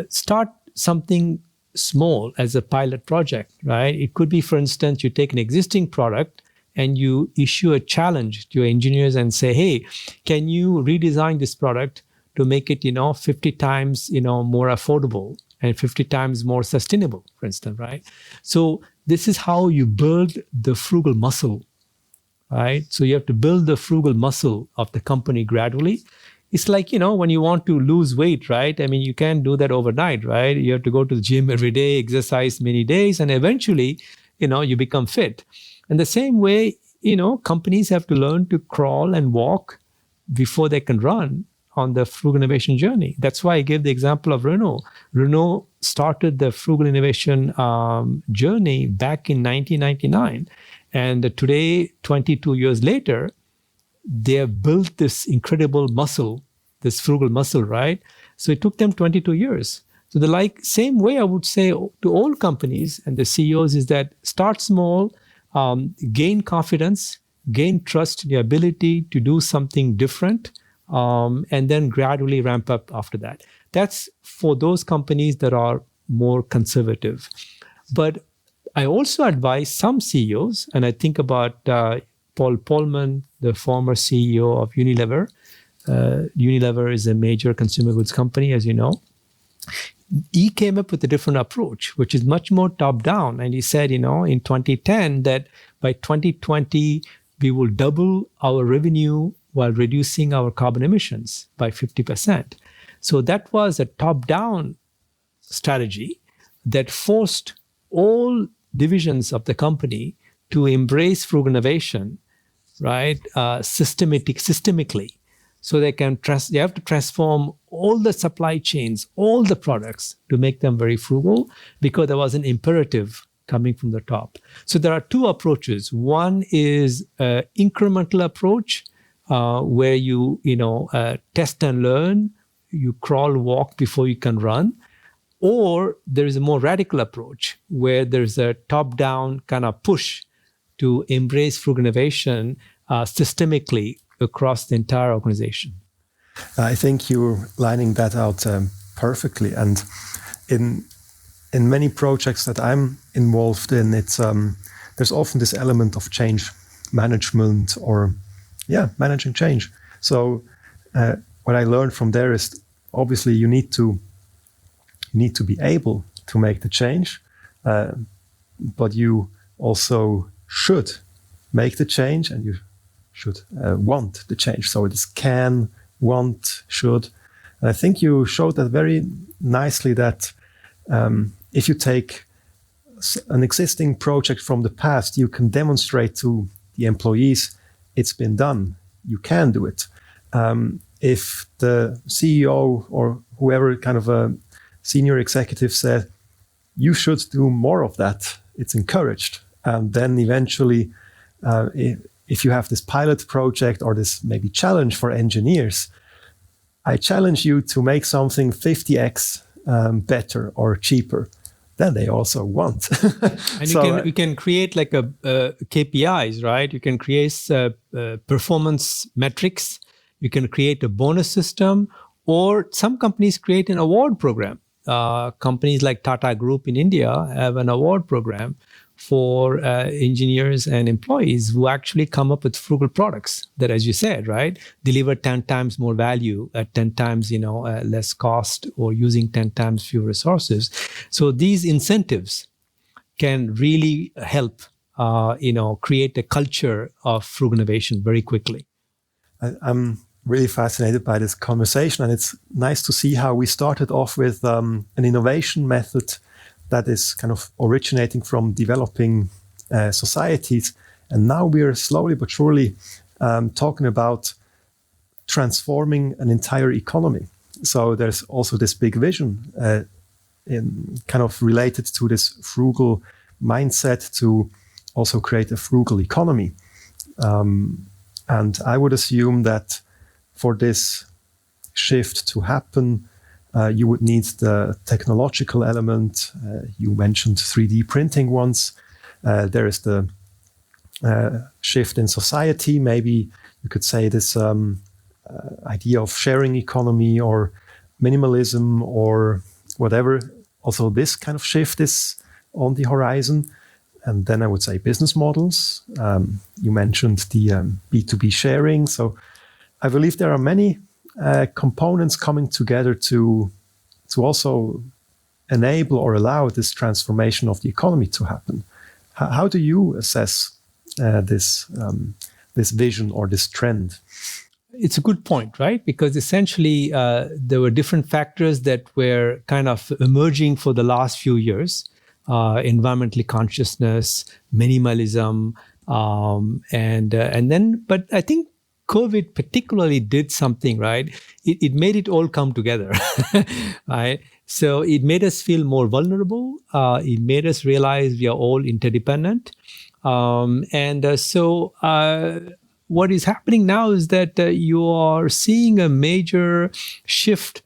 start something small as a pilot project, right? It could be, for instance, you take an existing product and you issue a challenge to your engineers and say, hey, can you redesign this product to make it, 50 times, more affordable and 50 times more sustainable, for instance, right? So this is how you build the frugal muscle, right? So you have to build the frugal muscle of the company gradually. It's like, when you want to lose weight, right? I mean, you can't do that overnight, right? You have to go to the gym every day, exercise many days, and eventually, you become fit. And the same way, companies have to learn to crawl and walk before they can run on the frugal innovation journey. That's why I gave the example of Renault. Renault started the frugal innovation journey back in 1999. And today, 22 years later, they have built this incredible muscle, this frugal muscle, right? So it took them 22 years. So the same way I would say to all companies and the CEOs is that start small, gain confidence, gain trust in your ability to do something different, and then gradually ramp up after that. That's for those companies that are more conservative. But I also advise some CEOs, and I think about Paul Polman, the former CEO of Unilever. Unilever is a major consumer goods company, as you know. He came up with a different approach, which is much more top-down. And he said, in 2010, that by 2020, we will double our revenue while reducing our carbon emissions by 50%. So that was a top-down strategy that forced all divisions of the company to embrace frugal innovation, right, systemically. So they have to transform all the supply chains, all the products to make them very frugal, because there was an imperative coming from the top. So there are two approaches. One is an incremental approach, where you test and learn, you crawl, walk before you can run. Or there is a more radical approach where there's a top-down kind of push to embrace frugal innovation systemically across the entire organization. I think you're lining that out perfectly. And in many projects that I'm involved in, it's there's often this element of change management or managing change. So what I learned from there is obviously you need to be able to make the change, but you also should make the change, and you should want the change. So it is can, want, should. And I think you showed that very nicely, that if you take an existing project from the past, you can demonstrate to the employees it's been done. You can do it. If the CEO or whoever kind of a senior executive said, you should do more of that, it's encouraged. And then eventually, if you have this pilot project or this maybe challenge for engineers, I challenge you to make something 50x better or cheaper. Then they also want. And you can create like a KPIs, right? You can create performance metrics. You can create a bonus system, or some companies create an award program. Companies like Tata Group in India have an award program for engineers and employees who actually come up with frugal products that, as you said, right, deliver 10 times more value at 10 times less cost, or using 10 times fewer resources. So these incentives can really help create a culture of frugal innovation very quickly. I'm really fascinated by this conversation, and it's nice to see how we started off with an innovation method that is kind of originating from developing societies. And now we are slowly but surely talking about transforming an entire economy. So there's also this big vision in kind of related to this frugal mindset to also create a frugal economy. And I would assume that for this shift to happen, you would need the technological element. You mentioned 3D printing once. There is the shift in society. Maybe you could say this idea of sharing economy or minimalism or whatever. Also, this kind of shift is on the horizon. And then I would say business models. You mentioned the B2B sharing. So I believe there are many components coming together to also enable or allow this transformation of the economy to happen. How do you assess this vision or this trend? It's a good point, right? Because essentially there were different factors that were kind of emerging for the last few years. Environmental consciousness, minimalism, and then, but I think COVID particularly did something, right? It made it all come together, right? So it made us feel more vulnerable. It made us realize we are all interdependent. So what is happening now is that you are seeing a major shift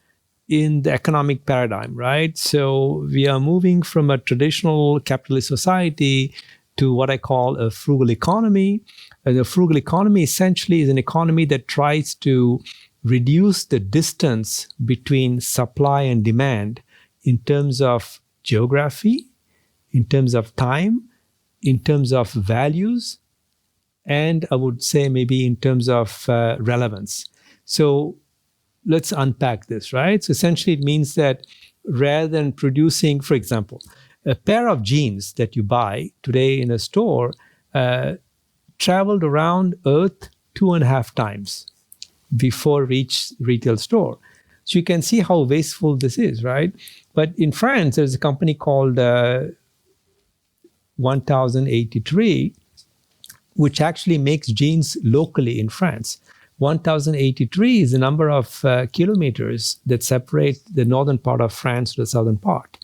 in the economic paradigm, right? So we are moving from a traditional capitalist society to what I call a frugal economy. And the frugal economy essentially is an economy that tries to reduce the distance between supply and demand in terms of geography, in terms of time, in terms of values, and I would say maybe in terms of relevance. So let's unpack this, right? So essentially it means that rather than producing, for example, a pair of jeans that you buy today in a store, traveled around Earth 2.5 times before reach retail store. So you can see how wasteful this is, right? But in France, there's a company called 1083, which actually makes jeans locally in France. 1083 is the number of kilometers that separate the northern part of France to the southern part.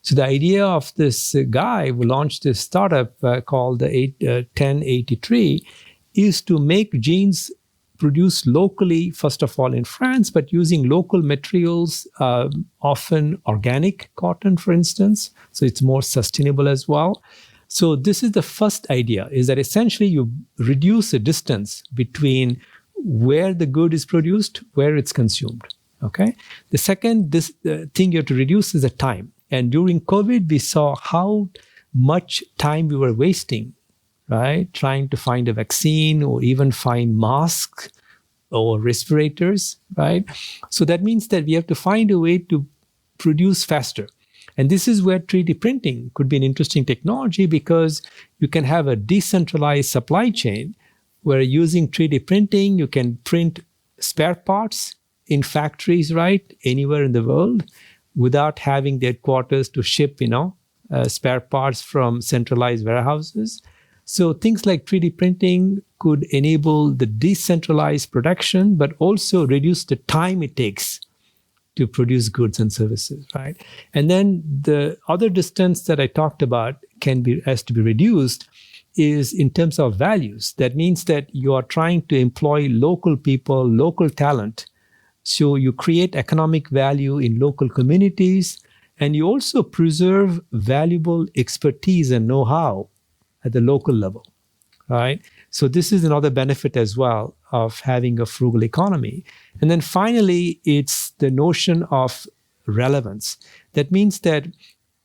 So the idea of this guy who launched this startup called the 1083 is to make jeans produced locally, first of all in France, but using local materials, often organic cotton, for instance. So it's more sustainable as well. So this is the first idea, is that essentially you reduce the distance between where the good is produced, where it's consumed. Okay. The second thing you have to reduce is the time. And during COVID, we saw how much time we were wasting, right? Trying to find a vaccine or even find masks or respirators, right? So that means that we have to find a way to produce faster. And this is where 3D printing could be an interesting technology, because you can have a decentralized supply chain where using 3D printing, you can print spare parts in factories, right? Anywhere in the world, without having the headquarters to ship, spare parts from centralized warehouses. So things like 3D printing could enable the decentralized production, but also reduce the time it takes to produce goods and services, right? And then the other distance that I talked about has to be reduced is in terms of values. That means that you are trying to employ local people, local talent. So you create economic value in local communities, and you also preserve valuable expertise and know-how at the local level, right? So this is another benefit as well of having a frugal economy. And then finally, it's the notion of relevance. That means that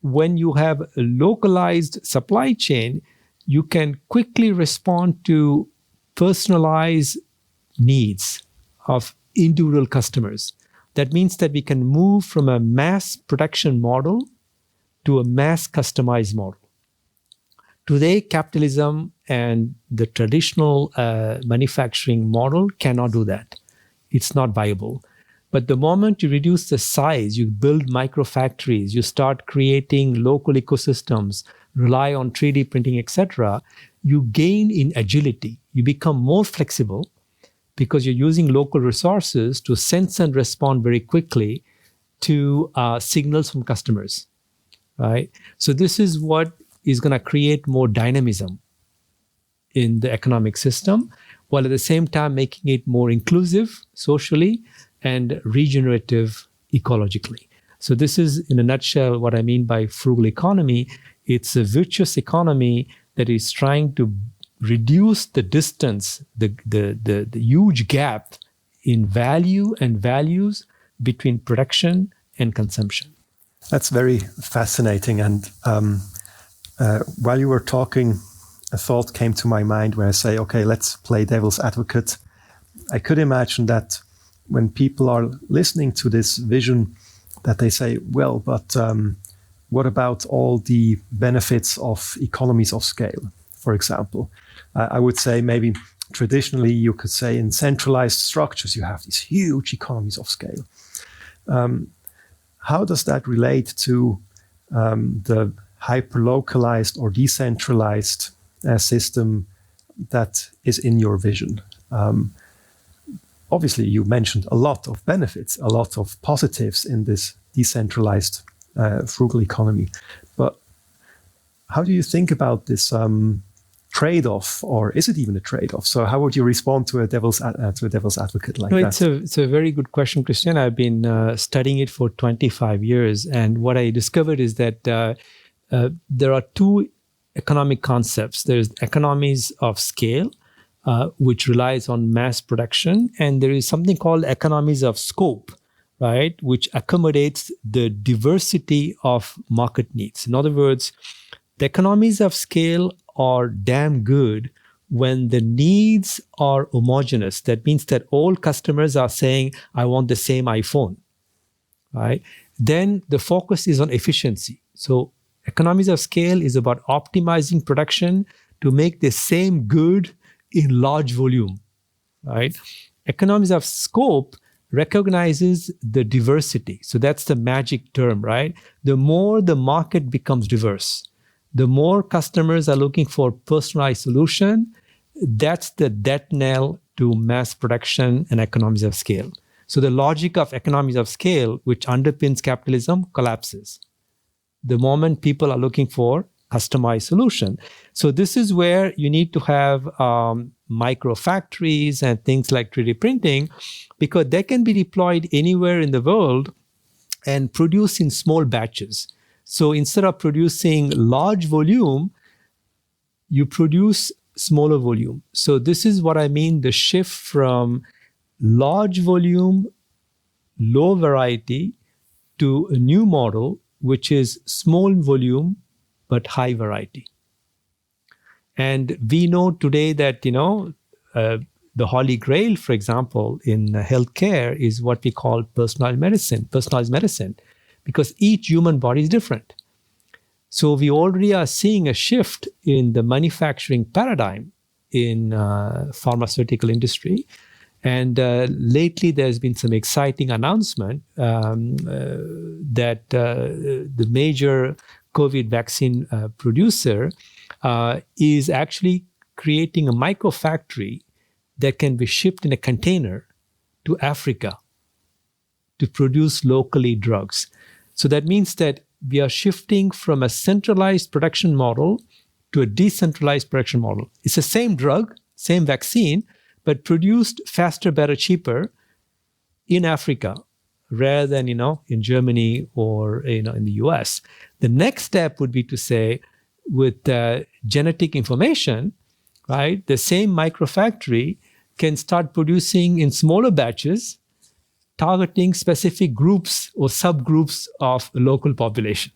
when you have a localized supply chain, you can quickly respond to personalized needs of individual customers. That means that we can move from a mass production model to a mass customized model. Today, capitalism and the traditional manufacturing model cannot do that. It's not viable. But the moment you reduce the size, you build micro factories, you start creating local ecosystems, rely on 3D printing, etc., you gain in agility. You become more flexible because you're using local resources to sense and respond very quickly to signals from customers, right? So this is what is going to create more dynamism in the economic system, while at the same time making it more inclusive socially and regenerative ecologically. So this is, in a nutshell, what I mean by frugal economy. It's a virtuous economy that is trying to reduce the distance, the huge gap in value and values between production and consumption. That's very fascinating. And while you were talking, a thought came to my mind where I say, okay, let's play devil's advocate. I could imagine that when people are listening to this vision, that they say, well, but what about all the benefits of economies of scale, for example? I would say maybe traditionally you could say in centralized structures, you have these huge economies of scale. How does that relate to the hyper-localized or decentralized system that is in your vision? Obviously, you mentioned a lot of benefits, a lot of positives in this decentralized frugal economy. But how do you think about this trade-off, or is it even a trade-off? So how would you respond to a devil's advocate like that? It's a very good question, Christian. I've been studying it for 25 years. And what I discovered is that there are two economic concepts. There's economies of scale, which relies on mass production. And there is something called economies of scope, right, which accommodates the diversity of market needs. In other words, the economies of scale are damn good when the needs are homogeneous. That means that all customers are saying, I want the same iPhone, right? Then the focus is on efficiency. So economies of scale is about optimizing production to make the same good in large volume, right? Economies of scope recognizes the diversity. So that's the magic term, right? The more the market becomes diverse, the more customers are looking for personalized solution, that's the death knell to mass production and economies of scale. So the logic of economies of scale, which underpins capitalism, collapses the moment people are looking for customized solution. So this is where you need to have micro factories and things like 3D printing, because they can be deployed anywhere in the world and produced in small batches. So instead of producing large volume, you produce smaller volume. So this is what I mean, the shift from large volume, low variety to a new model, which is small volume, but high variety. And we know today that, the holy grail, for example, in healthcare is what we call personalized medicine, because each human body is different. So we already are seeing a shift in the manufacturing paradigm in pharmaceutical industry. And lately, there's been some exciting announcement that the major COVID vaccine producer is actually creating a micro factory that can be shipped in a container to Africa to produce locally drugs. So that means that we are shifting from a centralized production model to a decentralized production model. It's the same drug, same vaccine, but produced faster, better, cheaper in Africa rather than, in Germany or, in the US. The next step would be to say, with genetic information, right, the same microfactory can start producing in smaller batches, targeting specific groups or subgroups of the local population.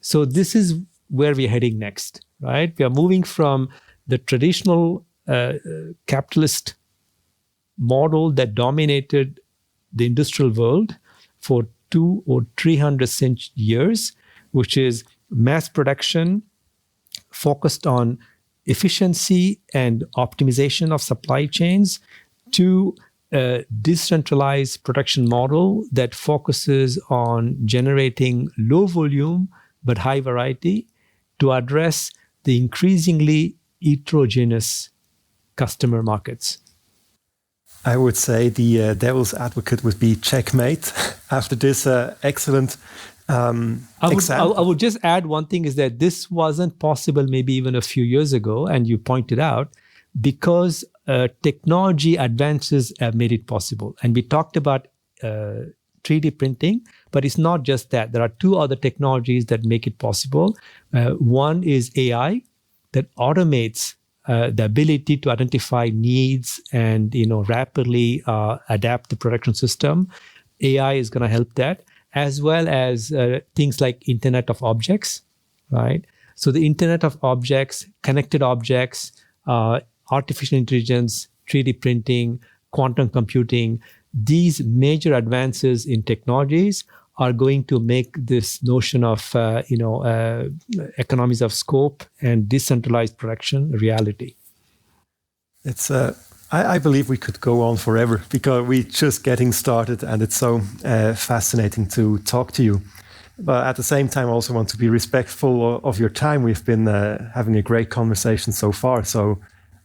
So this is where we're heading next, right? We are moving from the traditional capitalist model that dominated the industrial world for 200 or 300 years, which is mass production focused on efficiency and optimization of supply chains, to a decentralized production model that focuses on generating low volume but high variety to address the increasingly heterogeneous customer markets. I would say the devil's advocate would be checkmate after this excellent example. I would just add one thing, is that this wasn't possible maybe even a few years ago, and you pointed out, because technology advances have made it possible. And we talked about 3D printing, but it's not just that. There are two other technologies that make it possible. One is AI, that automates the ability to identify needs and rapidly adapt the production system. AI is going to help that, as well as things like Internet of Objects, right? So the Internet of Objects, connected objects, artificial intelligence, 3D printing, quantum computing, these major advances in technologies are going to make this notion of economies of scope and decentralized production a reality. It's I believe we could go on forever, because we're just getting started, and it's so fascinating to talk to you. But at the same time, I also want to be respectful of your time. We've been having a great conversation so far. So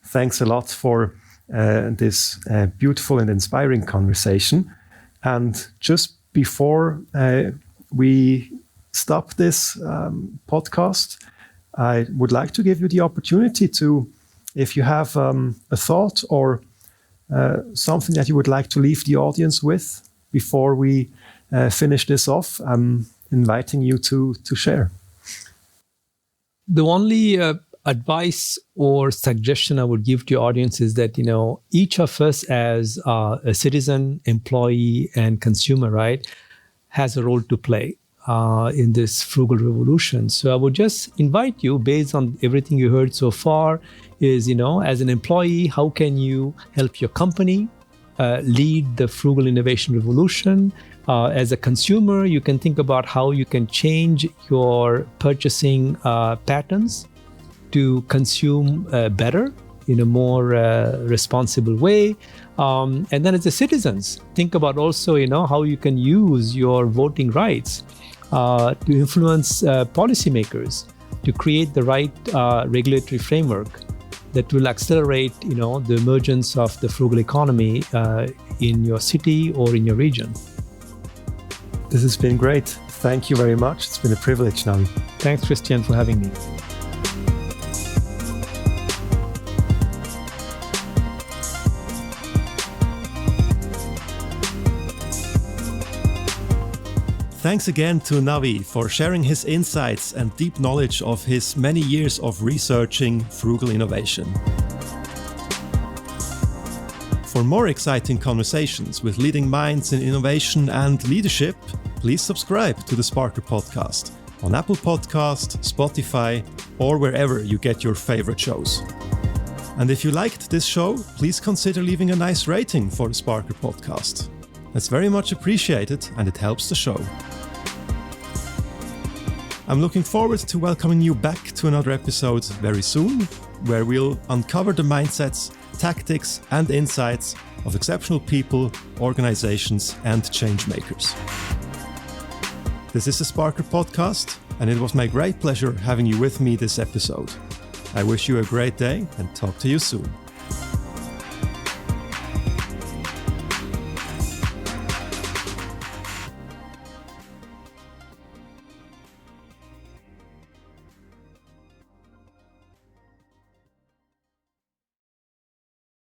thanks a lot for this beautiful and inspiring conversation. And just before we stop this podcast, I would like to give you the opportunity to, if you have a thought or something that you would like to leave the audience with before we finish this off, I'm inviting you to share. The only advice or suggestion I would give to your audience is that, each of us as a citizen, employee, and consumer, right, has a role to play in this frugal revolution. So I would just invite you, based on everything you heard so far, is, as an employee, how can you help your company lead the frugal innovation revolution? As a consumer, you can think about how you can change your purchasing patterns to consume better in a more responsible way. And then as a citizens, think about also, how you can use your voting rights to influence policymakers to create the right regulatory framework that will accelerate, the emergence of the frugal economy in your city or in your region. This has been great. Thank you very much. It's been a privilege, Navi. Thanks, Christian, for having me. Thanks again to Navi for sharing his insights and deep knowledge of his many years of researching frugal innovation. For more exciting conversations with leading minds in innovation and leadership, please subscribe to the Sparkr podcast on Apple Podcast, Spotify, or wherever you get your favorite shows. And if you liked this show, please consider leaving a nice rating for the Sparkr podcast. That's very much appreciated and it helps the show. I'm looking forward to welcoming you back to another episode very soon, where we'll uncover the mindsets, tactics, and insights of exceptional people, organizations, and change makers. This is the Sparkr podcast, and it was my great pleasure having you with me this episode. I wish you a great day and talk to you soon.